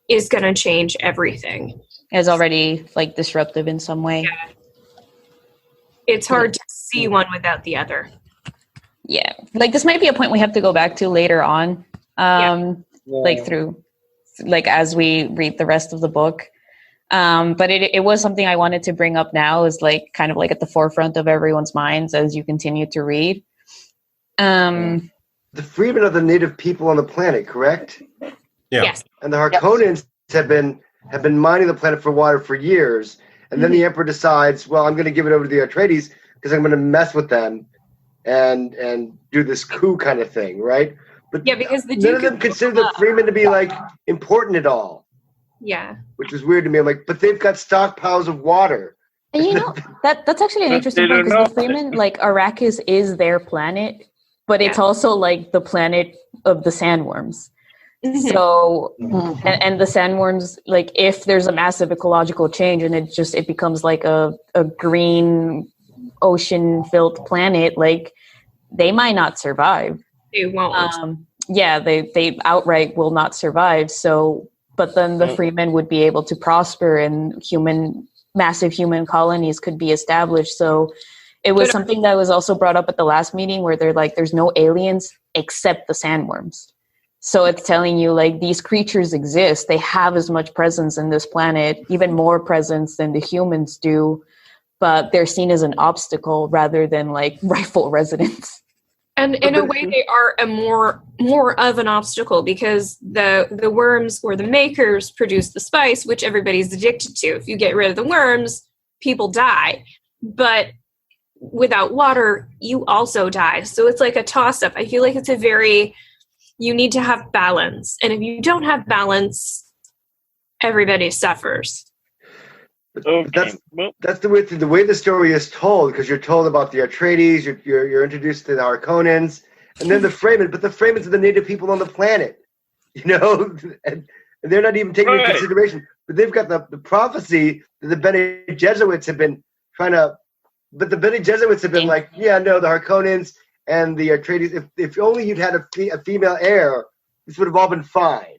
is going to change everything. It's already like disruptive in some way. Yeah. It's hard to see one without the other. Yeah, like this might be a point we have to go back to later on, like through, like as we read the rest of the book. But it was something I wanted to bring up now, is like kind of like at the forefront of everyone's minds as you continue to read. The freedmen are the native people on the planet, correct? Yeah. Yes. And the Harkonnens have been mining the planet for water for years, and then the Emperor decides, well, I'm going to give it over to the Atreides because I'm going to mess with them and do this coup kind of thing, right? But yeah, because the none of them consider the freemen to be like important at all. Yeah. Which is weird to me. I'm like, but they've got stockpiles of water. And you know, that's actually an interesting point, because the Freeman, like Arrakis is their planet, but it's also like the planet of the sandworms. So, and the sandworms, like if there's a massive ecological change and it becomes like a green ocean-filled planet, like they might not survive. They won't. They outright will not survive. So, but then the freemen would be able to prosper, and massive human colonies could be established. So it was something that was also brought up at the last meeting, where they're like, there's no aliens except the sandworms. So it's telling you like these creatures exist. They have as much presence in this planet, even more presence than the humans do, but they're seen as an obstacle rather than like rightful residents. And in a way, they are a more of an obstacle, because the worms or the makers produce the spice, which everybody's addicted to. If you get rid of the worms, people die. But without water, you also die. So it's like a toss-up. I feel like it's you need to have balance. And if you don't have balance, everybody suffers. But that's the way the story is told, because you're told about the Atreides, you're introduced to the Harkonnens, and then the Fremen. But the Fremens are the native people on the planet, you know, and they're not even taken into consideration. But they've got the prophecy that the Bene Gesserits have been trying to. But the Bene Gesserits have been like, yeah, no, the Harkonnens and the Atreides. If only you'd had a female heir, this would have all been fine.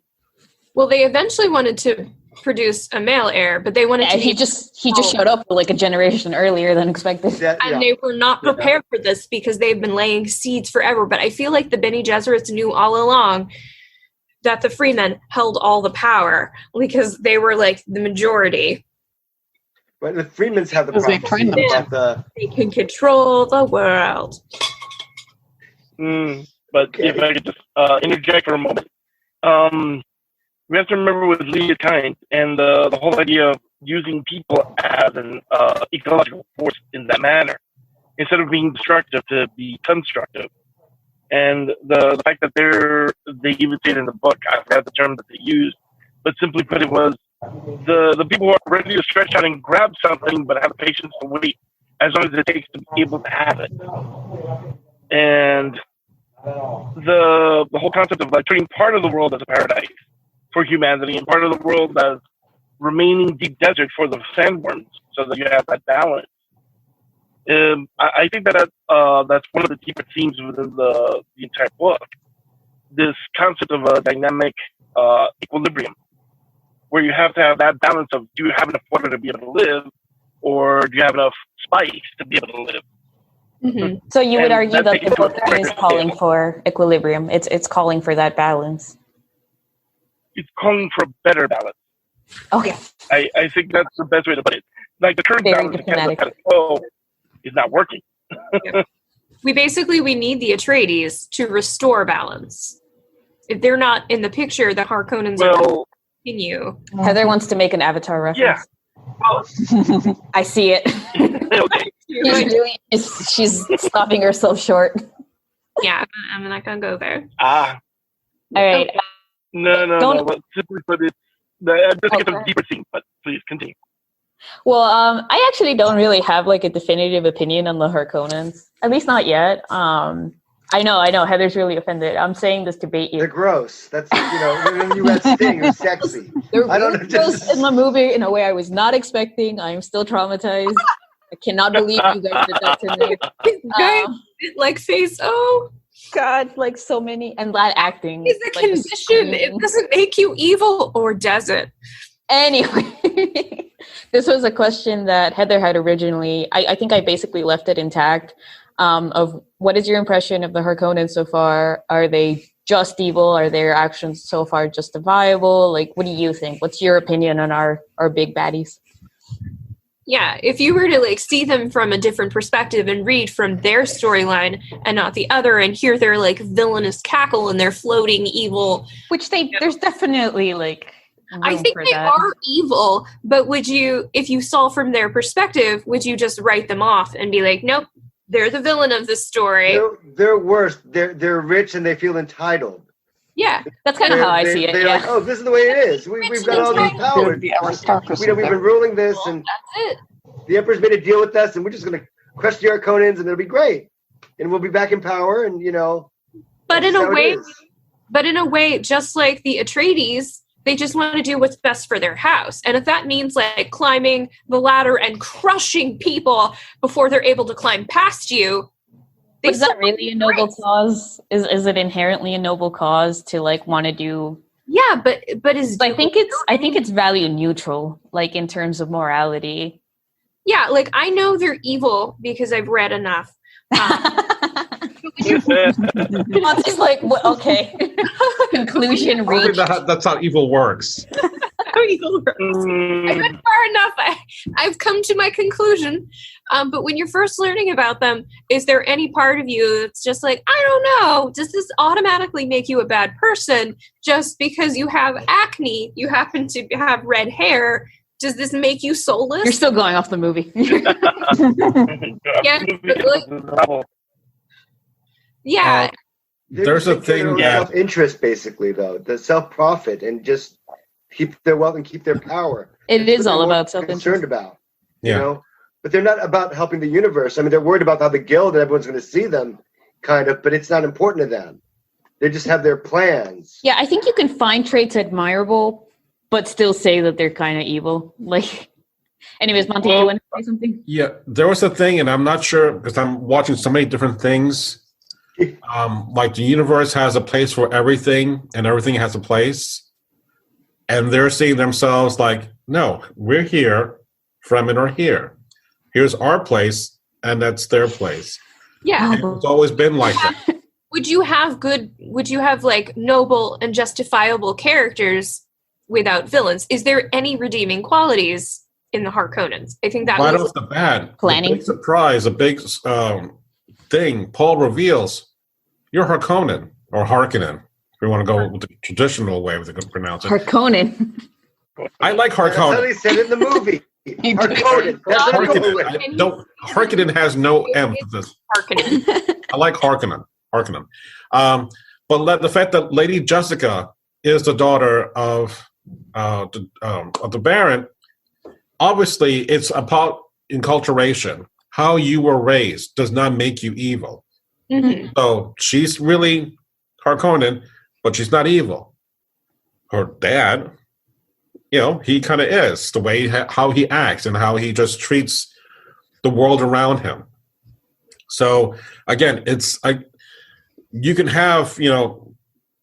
Well, they eventually wanted to produce a male heir, but they wanted to. He just showed up like a generation earlier than expected, and they were not prepared for this because they've been laying seeds forever. But I feel like the Bene Gesserits knew all along that the Freemen held all the power, because they were like the majority. But the Freemans have the problem. They can control the world. But if I could just interject for a moment. We have to remember with Leah Kind and the whole idea of using people as an ecological force in that manner, instead of being destructive, to be constructive. And the fact that they even say it in the book, I forgot the term that they used, but simply put, it was the people who are ready to stretch out and grab something, but have patience to wait as long as it takes to be able to have it. And the whole concept of like treating part of the world as a paradise for humanity and part of the world as remaining deep desert for the sandworms, so that you have that balance. I think that's one of the deeper themes within the entire book. This concept of a dynamic equilibrium, where you have to have that balance of, do you have enough water to be able to live, or do you have enough spice to be able to live? Mm-hmm. So you would argue that the book is calling for equilibrium. It's calling for that balance. It's calling for a better balance. Okay. I think that's the best way to put it. Like the current balance of the status quo is not working. We need the Atreides to restore balance. If they're not in the picture, the Harkonnens are going to continue. Heather wants to make an Avatar reference. Yeah. Well, I see it. Okay. She's stopping herself short. Yeah, I'm not going to go there. All right. No. Simply put, it. Just get some deeper things, but please continue. Well, I actually don't really have like a definitive opinion on the Harkonnens. At least not yet. I know. Heather's really offended. I'm saying this to bait you. They're gross. That's, when you read Sting, it was sexy. They're really gross in the movie in a way I was not expecting. I am still traumatized. I cannot believe you guys did that to me. like face. Oh God, like so many, and that acting is a condition. It doesn't make you evil, or does it? Anyway, this was a question that Heather had originally. I think I basically left it intact. Of what is your impression of the Harkonnens so far? Are they just evil? Are their actions so far justifiable? Like, what do you think? What's your opinion on our big baddies? Yeah, if you were to like see them from a different perspective and read from their storyline and not the other, and hear their like villainous cackle and their floating evil, which there's definitely like. I think they are evil, but would you, if you saw from their perspective, would you just write them off and be like, nope, they're the villain of the story? They're worse. They're rich and they feel entitled. Yeah, that's kind of how I see it. They're like, oh, this is the way it is. We've got all these powers. We've been ruling this, and that's it. The Emperor's made a deal with us, and we're just going to crush the Harkonnens, and it'll be great, and we'll be back in power, and But in a way, just like the Atreides, they just want to do what's best for their house. And if that means like climbing the ladder and crushing people before they're able to climb past you. Is that really a noble cause? Is it inherently a noble cause to like want to do? Yeah, but I think it's value neutral, like in terms of morality. Yeah, like I know they're evil because I've read enough. It's like, okay. Conclusion reached. That's how evil works. How evil works. I went far enough. I've come to my conclusion. But when you're first learning about them, is there any part of you that's just like, I don't know, does this automatically make you a bad person just because you have acne, you happen to have red hair? Does this make you soulless? You're still going off the movie. Yeah. Yeah. There's a thing that self-interest, basically, though, the self-profit, and just keep their wealth and keep their power. It is all about self-interest. Concerned about, but they're not about helping the universe. I mean, they're worried about how the guild and everyone's going to see them, kind of, but it's not important to them. They just have their plans. Yeah, I think you can find traits admirable, but still say that they're kind of evil. Like, anyways, Monty, you want to say something? Yeah, there was a thing, and I'm not sure because I'm watching so many different things. Like the universe has a place for everything, and everything has a place. And they're seeing themselves like, no, we're here, Fremen are here. Here's our place, and that's their place. Yeah. And it's always been like that. Would you have like noble and justifiable characters without villains? Is there any redeeming qualities in the Harkonnens? I think that right off the bat, planning. A big surprise, a big thing. Paul reveals, you're Harkonnen, or Harkonnen, if we want to go with the traditional way we could pronounce it. Harkonnen. I like Harkonnen. That's how they said it in the movie. Harkonnen. Harkonnen has no emphasis. Harkonnen. I like Harkonnen. But the fact that Lady Jessica is the daughter of the Baron, obviously it's about enculturation. How you were raised does not make you evil. Mm-hmm. So she's really Harkonnen, but she's not evil. Her dad, he kind of is, the way how he acts and how he just treats the world around him. So again, it's you can have Luke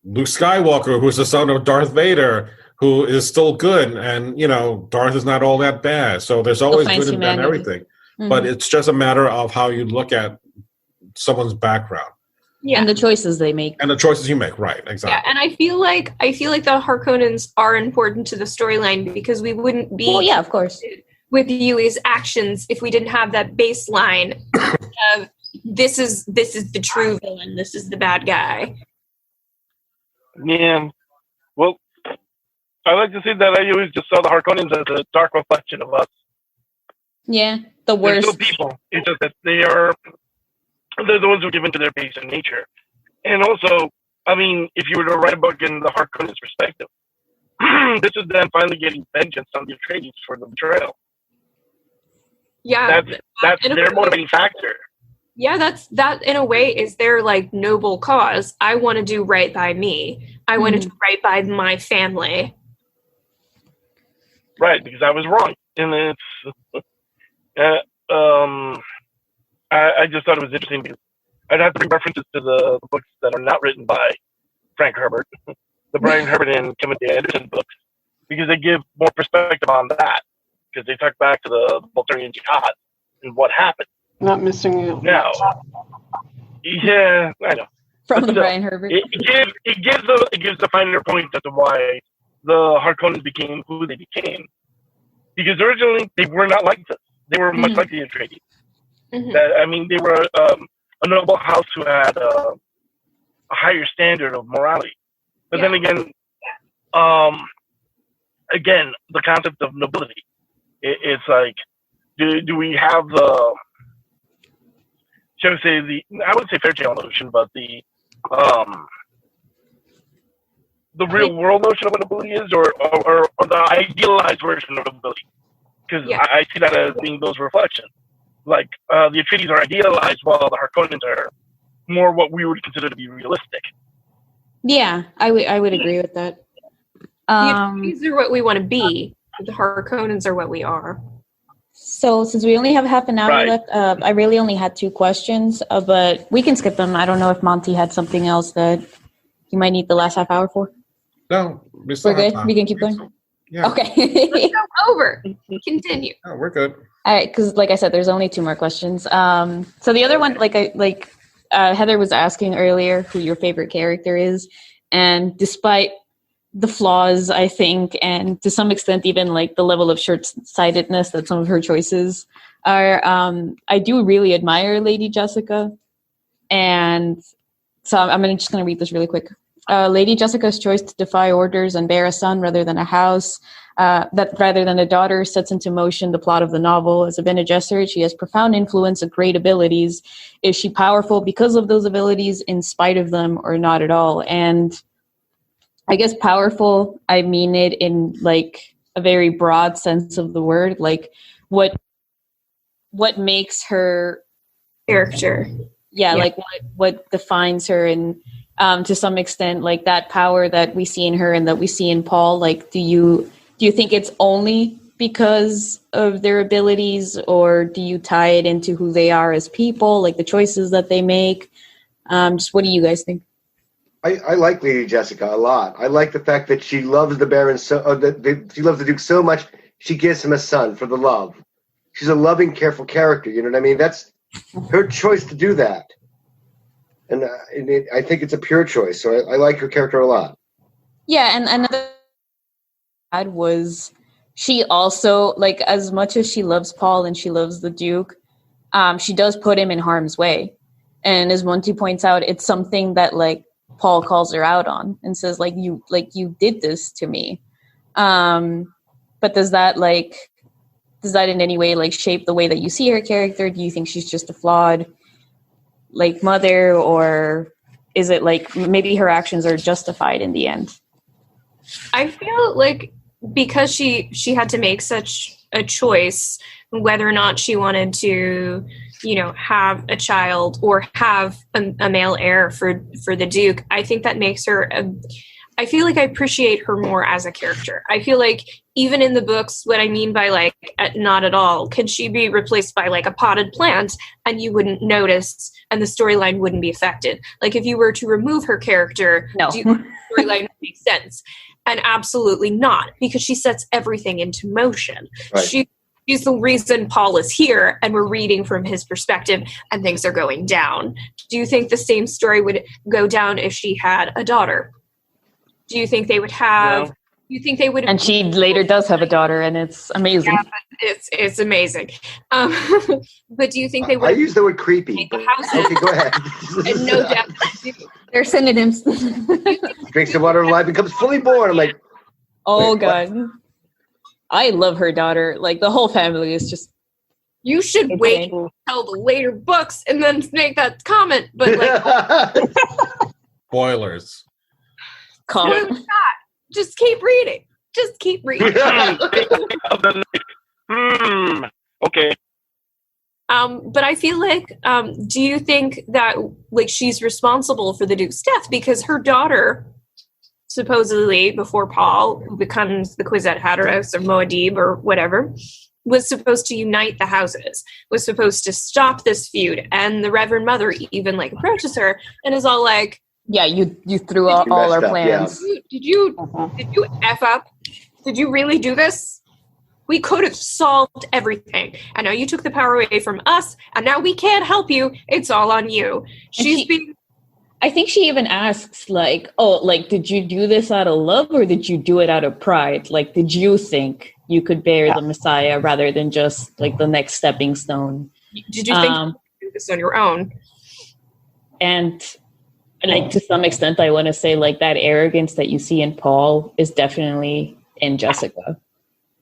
Skywalker, who's the son of Darth Vader, who is still good, and Darth is not all that bad. So there's always good and bad in everything. Mm-hmm. But it's just a matter of how you look at someone's background. Yeah. And the choices they make. And the choices you make, right, exactly. Yeah, and I feel like the Harkonnens are important to the storyline because we wouldn't be of course, with Yuli's actions if we didn't have that baseline of this is the true villain, this is the bad guy. Yeah. Well, I like to see that I always just saw the Harkonnens as a dark reflection of us. Yeah, the worst. They're still people. It's just that they're the ones who give into their base in nature. And also, I mean, if you were to write a book in the Harkonnens' perspective, this is them finally getting vengeance on the Atreides for the betrayal. Yeah, that's their motivating factor. Yeah, that in a way is their like noble cause. I want to do right by me. I want to do right by my family. Right, because I was wrong, and it's I just thought it was interesting because I'd have to bring references to the books that are not written by Frank Herbert, the Brian Herbert and Timothy Anderson books, because they give more perspective on that. Because they talk back to the Bulgarian Jihad and what happened. Not missing you. Now, yeah, I know. From But the still, Brian Herbert. It gives a finer point as to why the Harkonnens became who they became. Because originally they were not like this. They were much like the Atreides. They were a noble house who had a higher standard of morality. But then again, the concept of nobility. It's like, do we have the, shall we say, I would say fairy tale notion, but the real world notion of what nobility is, or the idealized version of nobility? Because I see that as being those reflections. Like, the Atreides are idealized, while the Harkonnens are more what we would consider to be realistic. Yeah, I would agree with that. The Atreides are what we want to be. The Harkonnens are what we are. So since we only have half an hour left, I really only had 2 questions, but we can skip them. I don't know if Monty had something else that you might need the last half hour for. No, we're good. We can keep going. Yeah. Okay. Let's go over. Continue. Oh, we're good. All right, because like I said, there's only 2 more questions. So the other one, Heather was asking earlier who your favorite character is, and despite the flaws, I think, and to some extent even like the level of short-sightedness that some of her choices are, I do really admire Lady Jessica, and so I'm just going to read this really quick. Lady Jessica's choice to defy orders and bear a son rather than a house, rather than a daughter, sets into motion the plot of the novel. As a Bene Gesserit, she has profound influence and great abilities. Is she powerful because of those abilities, in spite of them, or not at all? And I guess powerful, I mean it in like a very broad sense of the word. Like what makes her character? Yeah, like what defines her, and to some extent, like that power that we see in her and that we see in Paul. Like, do you think it's only because of their abilities, or do you tie it into who they are as people, like the choices that they make? Just what do you guys think? I like Lady Jessica a lot. I like the fact that she loves the Baron she loves the Duke so much she gives him a son for the love. She's a loving, careful character. You know what I mean? That's her choice to do that, and I think it's a pure choice. So I like her character a lot. Yeah, and another was she also, like, as much as she loves Paul and she loves the Duke, she does put him in harm's way, and as Monty points out, it's something that like Paul calls her out on and says, you did this to me. But does that in any way like shape the way that you see her character? Do you think she's just a flawed like mother, or is it like maybe her actions are justified in the end? I feel like because she had to make such a choice, whether or not she wanted to, have a child or have a male heir for the Duke, I think that makes her I feel like I appreciate her more as a character. I feel like even in the books, what I mean by like not at all, can she be replaced by like a potted plant and you wouldn't notice and the storyline wouldn't be affected? Like if you were to remove her character, no. Do you think the storyline would make sense? And absolutely not, because she sets everything into motion. Right. She's the reason Paul is here, and we're reading from his perspective, and things are going down. Do you think the same story would go down if she had a daughter? Do you think they would have? No. You think they would? And she later does have a daughter, and it's amazing. Yeah, it's amazing. But do you think they would? I use the word creepy. Okay, go ahead. And no doubt, they're synonyms. Drinks the water of life, becomes fully born. I'm like, oh God. What? I love her daughter. Like the whole family is just. You should wait until the later books and then make that comment. But like, spoilers. Comment. Just keep reading. Just keep reading. Okay. But I feel like, do you think that like she's responsible for the Duke's death because her daughter, supposedly before Paul, who becomes the Kwisatz Haderach or Muad'Dib or whatever, was supposed to unite the houses, was supposed to stop this feud. And the Reverend Mother even like approaches her and is all like, yeah, you threw all our plans. Yeah. Did you F up? Did you really do this? We could have solved everything. And now you took the power away from us, and now we can't help you. It's all on you. I think she even asks, like, oh, like, did you do this out of love or did you do it out of pride? Like, did you think you could bear the Messiah rather than just, like, the next stepping stone? Did you think you could do this on your own? And, like, to some extent, I want to say, like, that arrogance that you see in Paul is definitely in Jessica.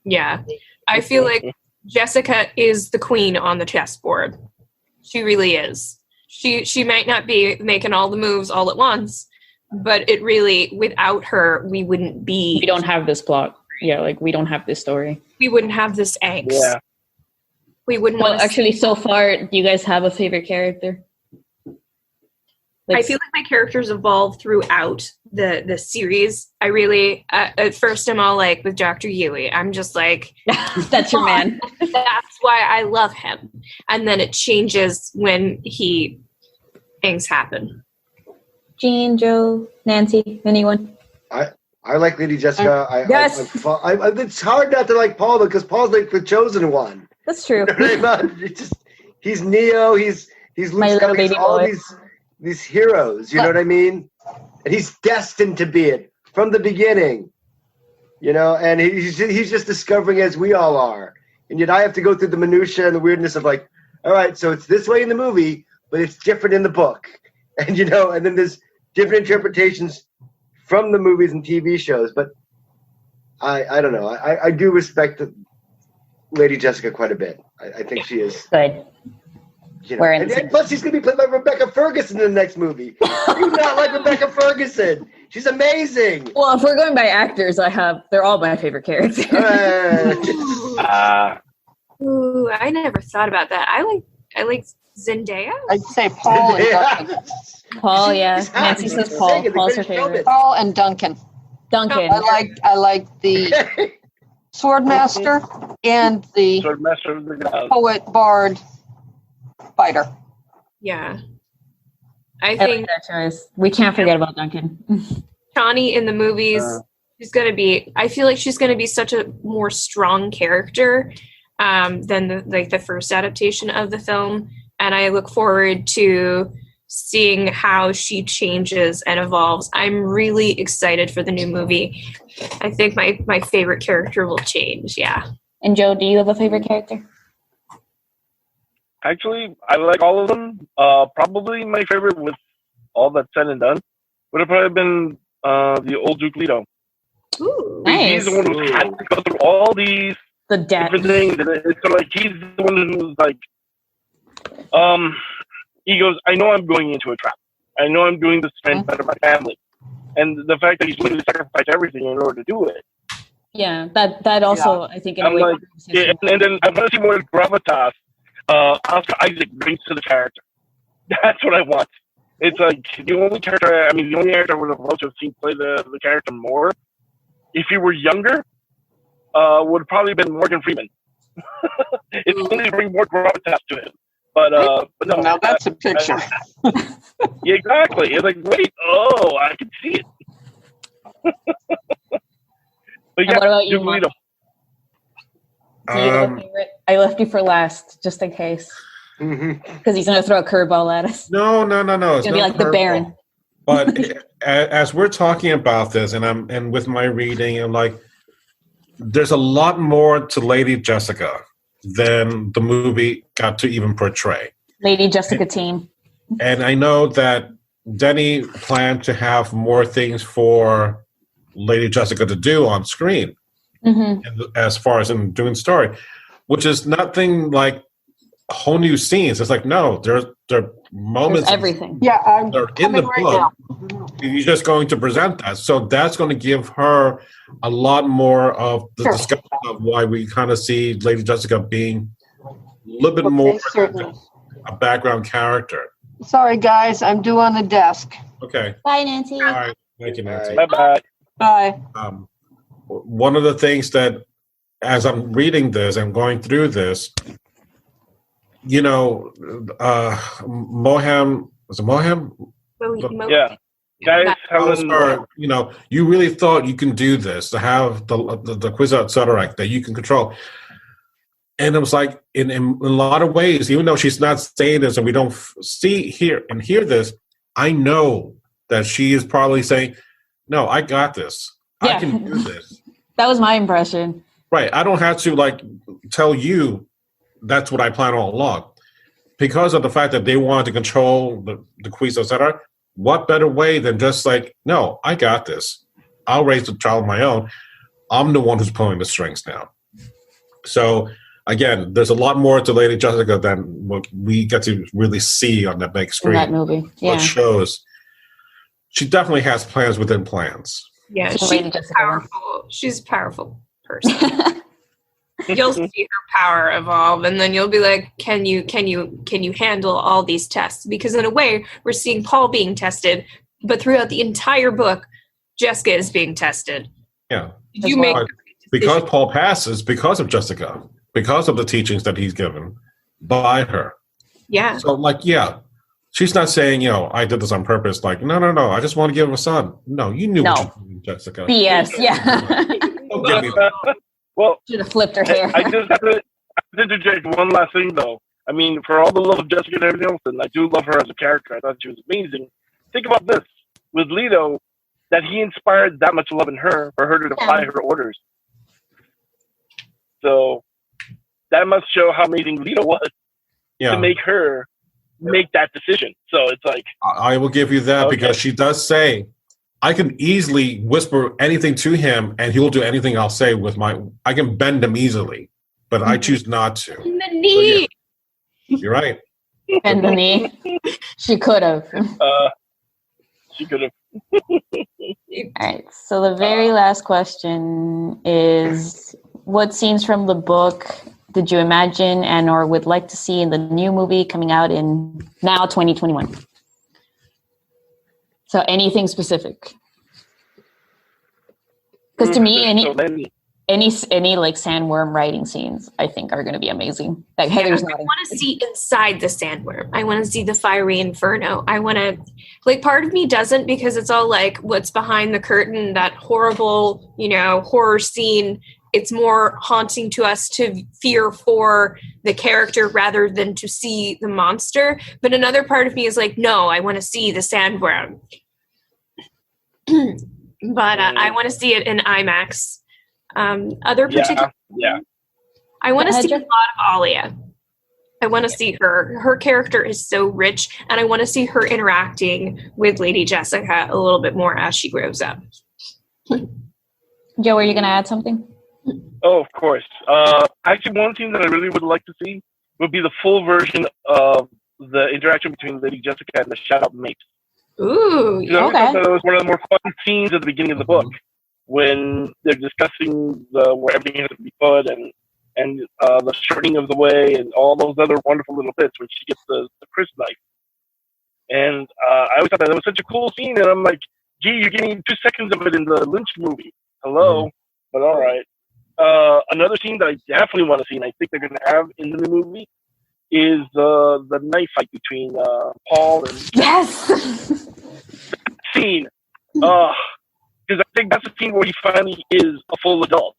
Yeah. I feel like Jessica is the queen on the chessboard. She really is. She might not be making all the moves all at once, but it really, without her, we wouldn't be... We don't have this plot. Yeah, like, we don't have this story. We wouldn't have this angst. Yeah. We wouldn't want to... Actually, so far, do you guys have a favorite character? I feel like my characters evolve throughout the series. I really, at first I'm all like with Dr. Yui. I'm just like, that's your man. That's why I love him. And then it changes when things happen. Jean, Joe, Nancy, anyone? I like Lady Jessica. Yes. It's hard not to like Paul because Paul's like the chosen one. That's true. You know, he's Neo. He's Luke Skywalker. All these heroes. You know what I mean? And he's destined to be it from the beginning. You know, and he's just discovering as we all are. And yet I have to go through the minutia and the weirdness of like, all right, so it's this way in the movie, but it's different in the book. And, you know, and then there's different interpretations from the movies and TV shows. But I don't know. I do respect Lady Jessica quite a bit. I think she is. Good. You know, and plus, she's going to be played by Rebecca Ferguson in the next movie. I do not like Rebecca Ferguson. She's amazing. Well, if we're going by actors, they're all my favorite characters. Ooh, I never thought about that. I like Zendaya. I'd say Paul and Duncan. Paul, yeah. Nancy says Paul. Paul's her favorite. Paul and Duncan. Duncan. I like the Swordmaster and the poet, bard, fighter. Yeah. I think like that choice. We can't forget about Duncan. Chani in the movies, I feel like she's going to be such a more strong character than the first adaptation of the film. And I look forward to seeing how she changes and evolves. I'm really excited for the new movie. I think my favorite character will change. Yeah. And Joe, do you have a favorite character? Actually, I like all of them. Probably my favorite, with all that's said and done, would have probably been the old Duke Leto. Ooh, nice. He's the one who had to go through all these different things. And it's like he's the one who's like, he goes, I know I'm going into a trap. I know I'm doing this to better my family. And the fact that he's willing to sacrifice everything in order to do it. Yeah, that also, I think, in a way. Like, and then I want to see more gravitas Oscar Isaac brings to the character. That's what I want. It's like the only character I would have loved to have seen play the character more, if he were younger, would have probably been Morgan Freeman. It's only to bring more gravitas to him. But no, now that's a picture. Yeah, exactly. It's like, wait, I can see it. But yeah, what about you, Mom? Do you have a favorite? I left you for last, just in case. Because he's going to throw a curveball at us. No. It's going to be like the Baron. But as we're talking about this, and with my reading, I'm like, there's a lot more to Lady Jessica than the movie got to even portray. Lady Jessica team. And I know that Denny planned to have more things for Lady Jessica to do on screen, as far as in doing story, which is nothing like whole new scenes. It's like, no, there are moments. There's everything. Yeah, they're in the book. You're just going to present that. So that's going to give her a lot more of the discussion of why we kind of see Lady Jessica being a little bit more a background character. Sorry, guys, I'm due on the desk. Okay. Bye, Nancy. All right. Thank you, Nancy. Bye-bye. Bye. One of the things that as I'm reading this, I'm going through this. You know, Moham was it Moham? Yeah. Guys, Helen, you know, you really thought you can do this to have the Kwisatz Haderach that you can control. And it was like, in a lot of ways, even though she's not saying this and we don't hear this, I know that she is probably saying, no, I got this. Yeah. I can do this. That was my impression. Right. I don't have to like tell you that's what I plan all along. Because of the fact that they wanted to control the Kwisatz Haderach, what better way than just like, no, I got this. I'll raise the child on my own. I'm the one who's pulling the strings now. So again, there's a lot more to Lady Jessica than what we get to really see on that big screen. In that movie, yeah. What shows. She definitely has plans within plans. Yeah, she's powerful. She's a powerful person. You'll see her power evolve, and then you'll be like, can you handle all these tests? Because in a way, we're seeing Paul being tested, but throughout the entire book, Jessica is being tested. Yeah. You make because Paul passes because of Jessica. Because of the teachings that he's given by her. Yeah. So, like, yeah, she's not saying, you know, I did this on purpose. Like, no, I just want to give him a son. No, you knew what you were doing, Jessica. BS, yeah. Don't give me that. Well, should have flipped her hair. I just have to interject one last thing, though. I mean, for all the love of Jessica and everything else, and I do love her as a character. I thought she was amazing. Think about this. With Leto, that he inspired that much love in her for her to defy her orders. So that must show how amazing Leto was to make her make that decision. So it's like, I will give you that because she does say, I can easily whisper anything to him and he will do anything I'll say with I can bend him easily, but I choose not to. In the knee. So, yeah. You're right. Bend the knee. She could have. She could have. All right. So the very last question is, what scenes from the book did you imagine and or would like to see in the new movie coming out in now 2021? So anything specific? Because to me, any like sandworm riding scenes, I think are going to be amazing. Like Heather's I want to see inside the sandworm. I want to see the fiery inferno. I want to, like, part of me doesn't because it's all like what's behind the curtain, that horrible, horror scene. It's more haunting to us to fear for the character rather than to see the monster. But another part of me is like, no, I want to see the sandworm. But I want to see it in IMAX. Other particular, I want to see a lot of Alia. I want to see her. Her character is so rich, and I want to see her interacting with Lady Jessica a little bit more as she grows up. Joe, are you going to add something? Oh, of course. Actually, one thing that I really would like to see would be the full version of the interaction between Lady Jessica and the Shadow Mate. Ooh, okay. That was one of the more fun scenes at the beginning of the book when they're discussing where everything has to be put and the shortening of the way and all those other wonderful little bits when she gets the crisp knife. And I always thought that was such a cool scene, and I'm like, gee, you're getting 2 seconds of it in the Lynch movie. Hello? But all right. Another scene that I definitely want to see, and I think they're going to have in the new movie, is the knife fight between Paul and... Yes! That scene. Because I think that's the scene where he finally is a full adult.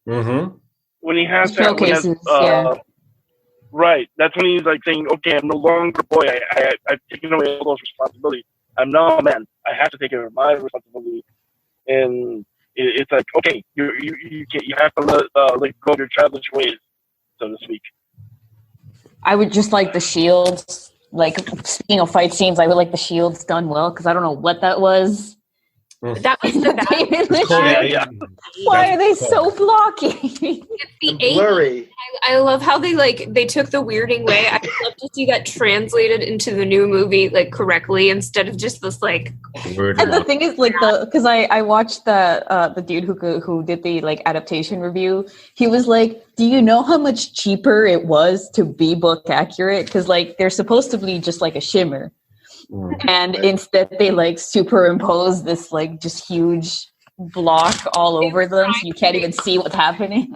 Mm-hmm. When he has that... Showcases, Right. That's when he's like saying, okay, I'm no longer a boy. I've taken away all those responsibilities. I'm now a man. I have to take care of my responsibility. And... it's like, okay, you have to let go of your childish ways, so to speak. I would just like the shields. Like, speaking of fight scenes, I would like the shields done well because I don't know what that was. That was the bad. Why are they so blocky? It's the blurry. I love how they took the weirding way. I'd love to see that translated into the new movie correctly instead of just this And the thing is because I watched the dude who did the adaptation review. He was like, do you know how much cheaper it was to be book accurate? Because they're supposed to be just like a shimmer. And instead they superimpose this just huge block all over them so you can't even see what's happening.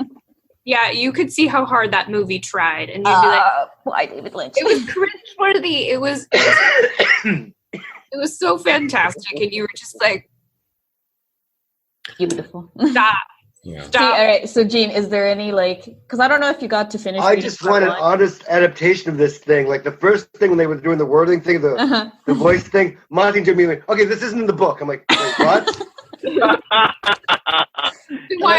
Yeah, you could see how hard that movie tried, and you'd be like, "Why David Lynch?" It was cringe-worthy. It was so fantastic, and you were just like, beautiful. Stop. Yeah. Stop. See, all right. So, Gene, is there any because I don't know if you got to finish. I just want an honest adaptation of this thing. Like the first thing when they were doing the wording thing, the voice thing, Monty to me like, okay, this isn't in the book. I'm like, wait, what?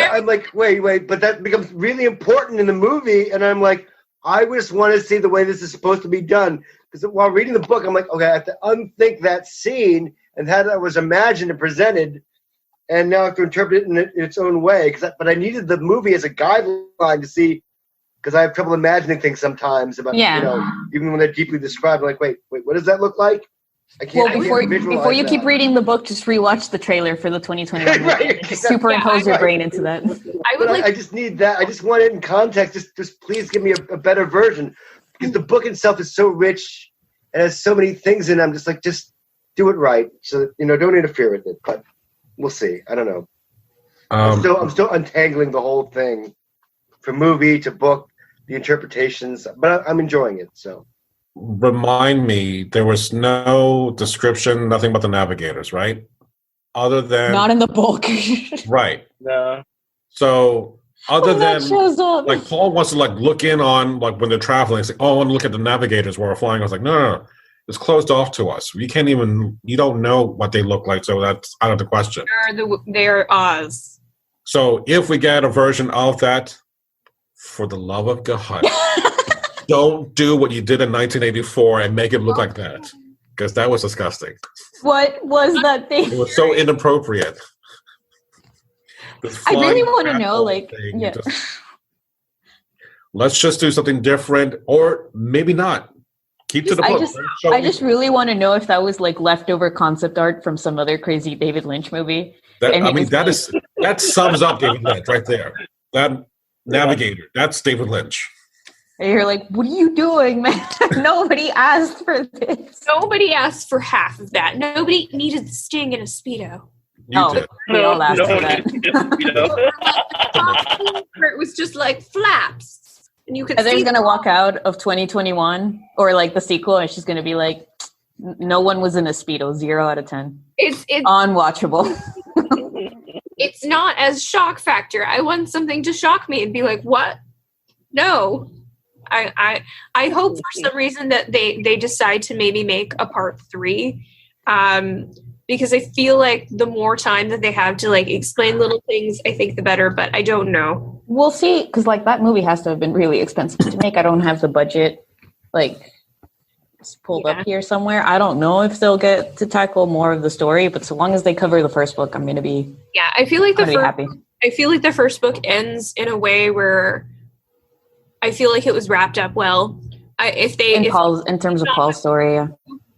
I'm like, wait, but that becomes really important in the movie, and I'm like, I just want to see the way this is supposed to be done. Because while reading the book, I'm like, okay, I have to unthink that scene and how that was imagined and presented, and now I have to interpret it in its own way. But I needed the movie as a guideline to see, because I have trouble imagining things sometimes about, even when they're deeply described. I'm like, wait, what does that look like? I can't. Well, before you keep reading the book, just rewatch the trailer for the 2021 right, just superimpose your brain into that. I just need that. I just want it in context. Just please give me a better version, because the book itself is so rich and has so many things in it. I'm just like, just do it right. So don't interfere with it. But we'll see. I don't know. I'm still untangling the whole thing, from movie to book, the interpretations. But I'm enjoying it. So. Remind me, there was no description, nothing but the navigators, right? Other than not in the book. Right. No. So other than shows up. like Paul wants to look in on when they're traveling, it's like, oh, I want to look at the navigators while we're flying. I was like, no. It's closed off to us. You don't know what they look like, so that's out of the question. They're Oz. So if we get a version of that, for the love of God, don't do what you did in 1984 and make it look like that, because that was disgusting. What was that thing? It was so inappropriate. I really want to know, let's just do something different, or maybe not. Keep to the book. I just really want to know if that was leftover concept art from some other crazy David Lynch movie. That sums up David Lynch right there. That navigator, that's David Lynch. And you're like, what are you doing, man? Nobody asked for this. Nobody asked for half of that. Nobody needed Sting in a Speedo. You did. We all asked for that. It was just flaps. And you could Heather's going to walk out of 2021 or the sequel, and she's going to be like, no one was in a Speedo, 0 out of 10. It's unwatchable. It's not as shock factor. I want something to shock me and be like, what? No. I hope for some reason that they decide to maybe make a part 3, because I feel like the more time that they have to explain little things, I think the better, but I don't know. We'll see, because that movie has to have been really expensive to make. I don't have the budget pulled up here somewhere. I don't know if they'll get to tackle more of the story, but so long as they cover the first book, I'm going to be I feel like happy. I feel like the first book ends in a way where I feel like it was wrapped up well. In terms of Paul's story,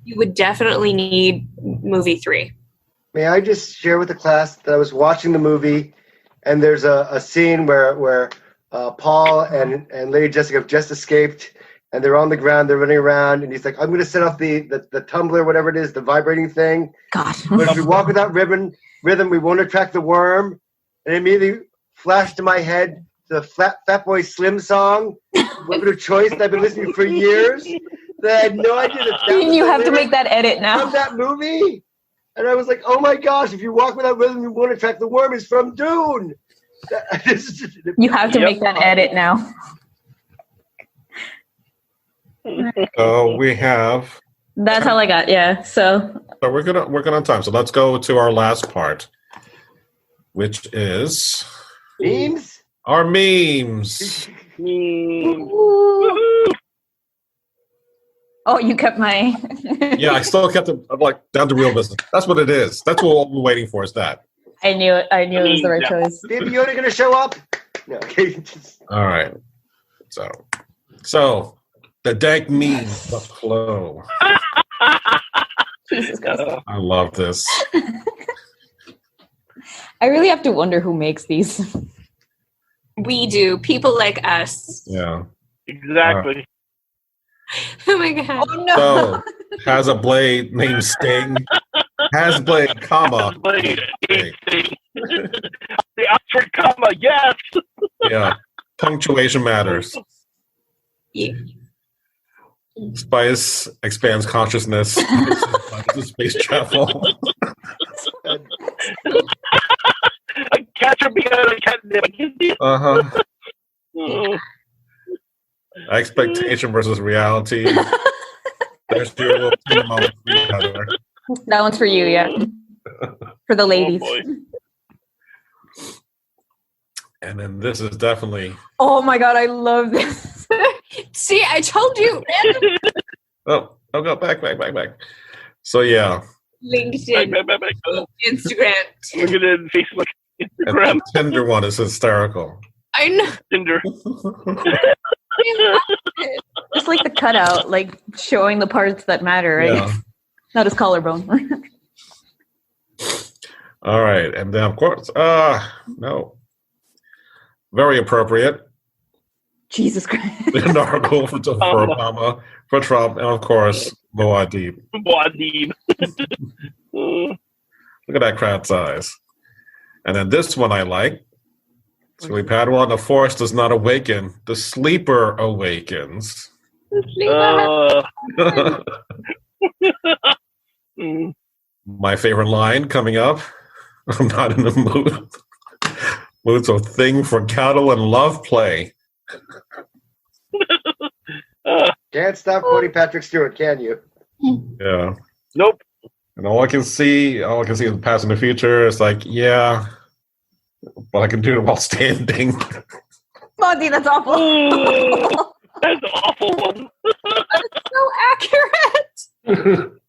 you would definitely need movie 3. May I just share with the class that I was watching the movie, and there's a scene where Paul and Lady Jessica have just escaped, and they're on the ground, they're running around, and he's like, I'm going to set off the tumbler, whatever it is, the vibrating thing. God. But if we walk without rhythm, we won't attract the worm. And it immediately flashed to my head the Fat Boy Slim song, Weapon of Choice, that I've been listening to for years. That I had no idea that you have to make that edit now. From that movie. And I was like, oh my gosh, if you walk without rhythm, you won't attract the worm. It's from Dune. You have to make that edit now. So we have. That's all I got. Yeah. So we're gonna on time. So let's go to our last part, which is memes. Our memes. Oh, you kept my. Yeah, I still kept it down to real business. That's what it is. That's what we're waiting for. Is that? I knew it. I knew it was the right choice. Baby Yoda gonna show up? No. Okay. All right. So the dank memes must flow. Jesus Christ. I love this. I really have to wonder who makes these. We do. People like us. Yeah. Exactly. Oh my God. Oh no. So has a blade named Sting. Has blade, comma. Blade. The Oxford comma, yes. Yeah. Punctuation matters. Yeah. Spice expands consciousness. Space travel. A catcher behind a catnip. Expectation versus reality. There's your little team moment for you, Heather. That one's for you, yeah. For the ladies. Oh, And then this is definitely. Oh my god, I love this. See, I told you. Oh, go back. So yeah. LinkedIn, back. Instagram. Look at it, Facebook, And Instagram, the Tinder one is hysterical. I know. Tinder. Just like the cutout, like showing the parts that matter, right? Yeah. Not his collarbone. All right, and then of course, no, very appropriate. Jesus Christ. An article for Obama, for Trump, and of course, Muad'Dib. Muad'Dib. Look at that crowd size. And then this one I like. So we've had one. The forest does not awaken; the sleeper awakens. My favorite line coming up. I'm not in the mood. Mood's a thing for cattle and love play. Can't stop quoting Patrick Stewart, can you? Yeah. Nope. And all I can see is the past and the future. It's like, yeah, but I can do it while standing. Monty, that's awful. That's an awful one. That's so accurate.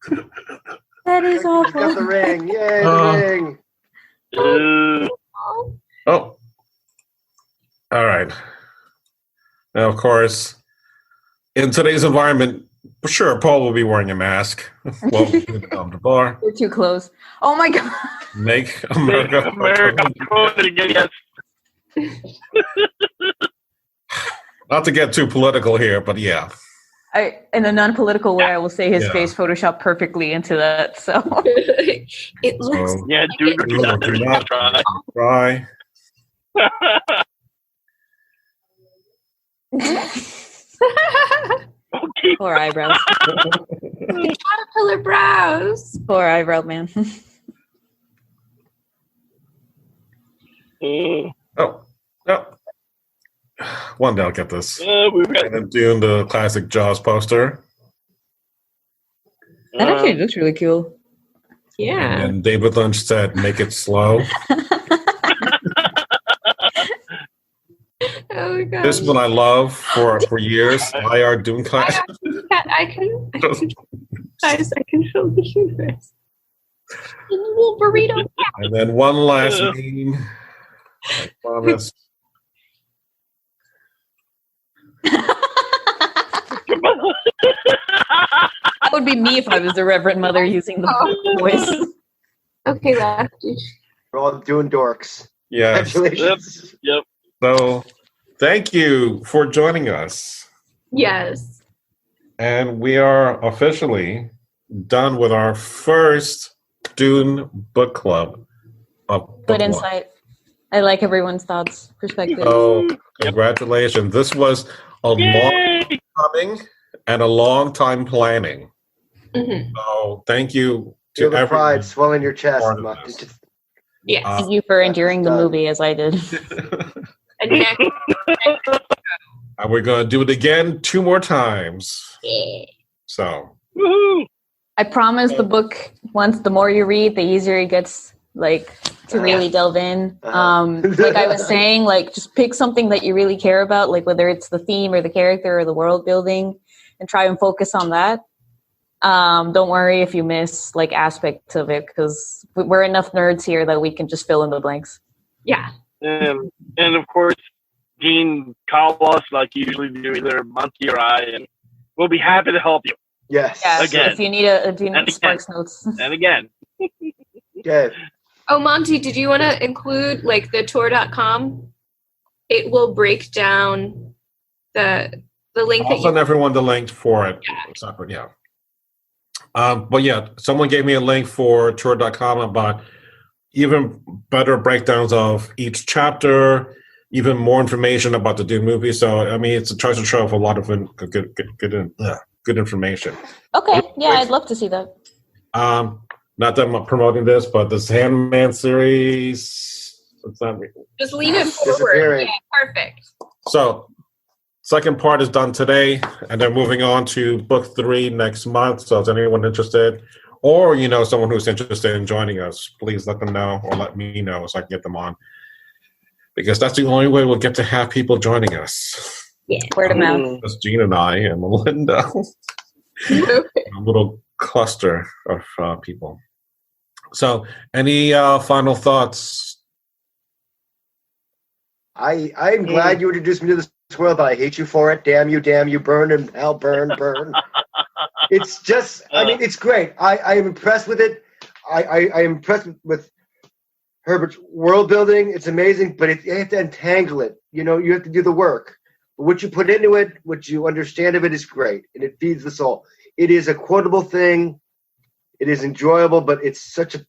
That is He's got the awful. ring. Yay, the ring. Oh. All right. Now, of course, in today's environment, for sure, Paul will be wearing a mask. Well, on the bar. We're too close. Oh my god. Make America. Yes. Not to get too political here, but yeah. In a non-political way, I will say his Yeah. face photoshopped perfectly into that. So It looks. So, Yeah, do not try. try. Okay. poor eyebrows. Caterpillar brows. Poor eyebrow man. Oh, no. One day I'll get this. We've got, And then doing the classic Jaws poster. That actually looks really cool. Yeah. And David Lynch said, make it slow. Oh my god. This one I love for years. IR Dune class. I can guys, I can show you this. Little burrito. And then one last meme. I promise. That would be me if I was the Reverend Mother using the voice. Okay, lefty. We're all doing dorks. Yes. Congratulations. Yep. So thank you for joining us. Yes. And we are officially done with our first Dune book club. Good insight. I like everyone's thoughts, perspectives. Oh, congratulations. This was a long time coming and a long time planning. Mm-hmm. So thank you to Feel the everyone. pride swell in your chest. part of Ma- this. just- Yes. Thank you for enduring the movie as I did. And next, And we're going to do it again 2 more times. yeah. So, Woohoo! I promise the book, once the more you read, the easier it gets, like, to really delve in. Like I was saying, like, just pick something that you really care about, like whether it's the theme or the character or the world building, and try and focus on that. Don't worry if you miss, like, aspects of it, because we're enough nerds here that we can just fill in the blanks. Yeah. And of course, Dean, call us like you usually do, either Monty or I, and we'll be happy to help you. Yes. Yeah, Again. so if you need a do you And need Sparks notes. And again, Okay. Oh, Monty, did you want to include like the tour.com? It will break down the link I'll that send you. everyone the link for it. Separate, yeah. But yeah, someone gave me a link for tour.com about even better breakdowns of each chapter, even more information about the Dune movie. So, I mean, it's a treasure trove of a lot of good information. Okay, yeah, I'd love to see that. Not that I'm promoting this, but the Sandman series. Just leave it forward. Yeah, perfect. So, second part is done today, and they're moving on to book 3 next month. So, is anyone interested, or someone who's interested in joining us, please let them know or let me know so I can get them on. Because that's the only way we'll get to have people joining us. Yeah, word of mouth. Just Gene and I and Melinda. A little cluster of people. So, any final thoughts? I'm glad you introduced me to this world, but I hate you for it. Damn you, burn and hell, burn. It's just, I mean, it's great. I am impressed with it. I am impressed with Herbert's world building. It's amazing, but you have to untangle it. You have to do the work. But what you put into it, what you understand of it is great, and it feeds the soul. It is a quotable thing. It is enjoyable, but it's such a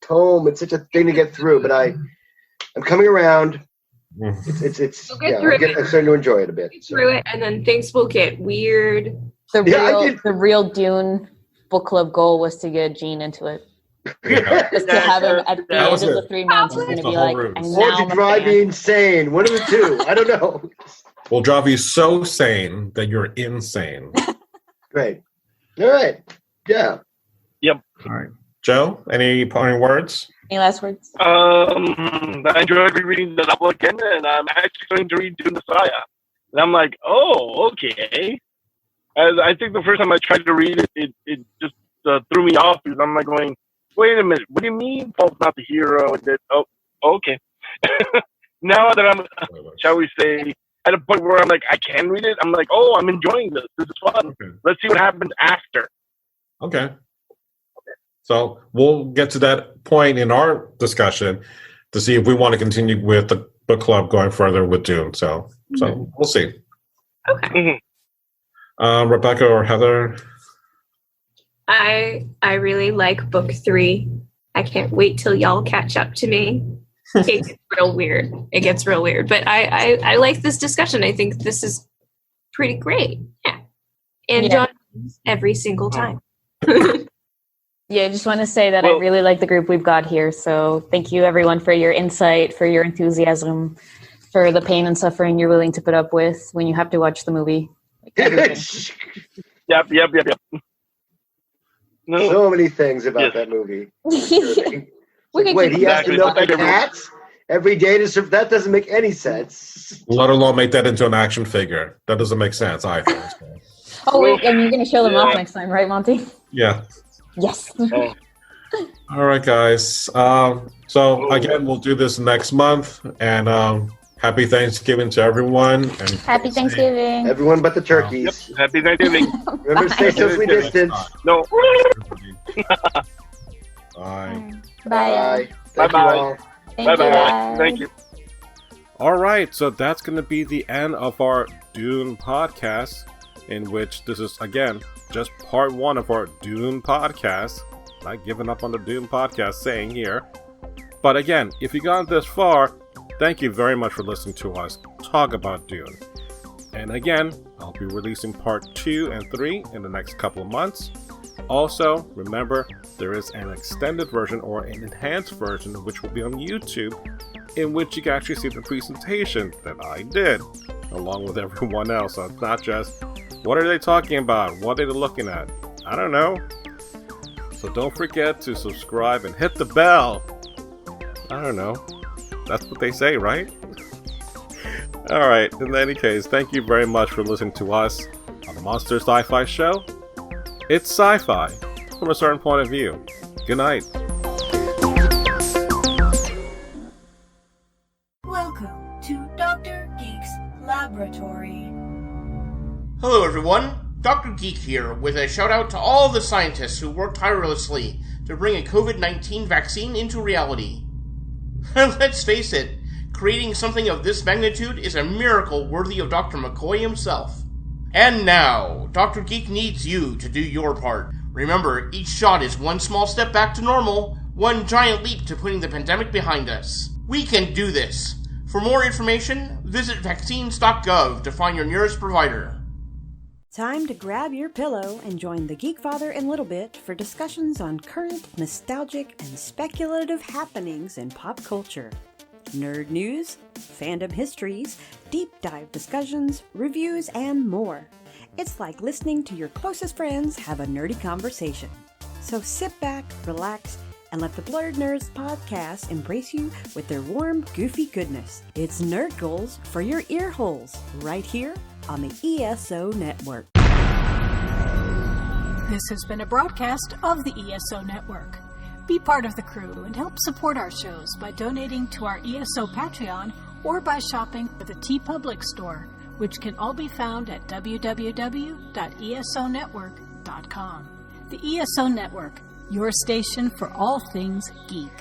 tome. It's such a thing to get through. But I'm coming around. It's we'll get through it. I'm starting to enjoy it a bit. Get through it, and then things will get weird. The real Dune book club goal was to get Gene into it. Just to have him at the end of the 3 months, he's going to be like, or to drive me insane. One of the two. I don't know. We'll drive you so sane that you're insane. Great. All right. Yeah. Yep. All right. Joe, any parting words? Any last words? I enjoyed rereading the novel again, and I'm actually going to read Dune Messiah. And I'm like, oh, okay. As I think the first time I tried to read it, it just threw me off because I'm like going, wait a minute, what do you mean Paul's not the hero? Oh, okay. Now that I'm, shall we say, at a point where I'm like, I can read it, I'm like, oh, I'm enjoying this. This is fun. Okay. Let's see what happens after. Okay. So we'll get to that point in our discussion to see if we want to continue with the book club going further with Dune. So we'll see. Okay. Rebecca or Heather? I really like book 3. I can't wait till y'all catch up to me. It gets real weird. But I like this discussion. I think this is pretty great. Yeah. And John every single time. Yeah, I just want to say that I really like the group we've got here. So thank you, everyone, for your insight, for your enthusiasm, for the pain and suffering you're willing to put up with when you have to watch the movie. Yep. No. So many things about that movie. Wait, he has to milk the cats every day to serve. That doesn't make any sense. Let alone make that into an action figure. That doesn't make sense either. Oh, wait, and you're going to show them off next time, right, Monty? Yeah. Yes. All right, guys. So, again, we'll do this next month. And happy Thanksgiving to everyone. And happy Thanksgiving. Everyone but the turkeys. Yep. Happy Thanksgiving. Remember to stay socially distanced. No. Bye. Bye. Bye-bye. Bye-bye. Thank you. All right, so that's going to be the end of our Dune podcast, in which this is, again, just part 1 of our Dune podcast. Not giving up on the Dune podcast, saying here. But again, if you got this far, thank you very much for listening to us talk about Dune. And again, I'll be releasing part 2 and 3 in the next couple of months. Also, remember, there is an extended version or an enhanced version which will be on YouTube, in which you can actually see the presentation that I did, along with everyone else. So it's not just, what are they talking about? What are they looking at? I don't know. So don't forget to subscribe and hit the bell. I don't know. That's what they say, right? Alright, in any case, thank you very much for listening to us on the Monster Sci-Fi Show. It's sci-fi from a certain point of view. Good night. Welcome to Dr. Geek's Laboratory. Hello everyone, Dr. Geek here with a shout out to all the scientists who worked tirelessly to bring a COVID-19 vaccine into reality. Let's face it, creating something of this magnitude is a miracle worthy of Dr. McCoy himself. And now, Dr. Geek needs you to do your part. Remember, each shot is one small step back to normal, one giant leap to putting the pandemic behind us. We can do this. For more information, visit vaccines.gov to find your nearest provider. Time to grab your pillow and join the Geek Father and Little Bit for discussions on current, nostalgic, and speculative happenings in pop culture. Nerd news, fandom histories, deep dive discussions, reviews, and more. It's like listening to your closest friends have a nerdy conversation. So sit back, relax, and let the Blurred Nerds podcast embrace you with their warm, goofy goodness. It's Nerd Goals for your ear holes, right here on the ESO Network. This has been a broadcast of the ESO Network. Be part of the crew and help support our shows by donating to our ESO Patreon or by shopping at the TeePublic store, which can all be found at www.esonetwork.com. The ESO Network, your station for all things geek.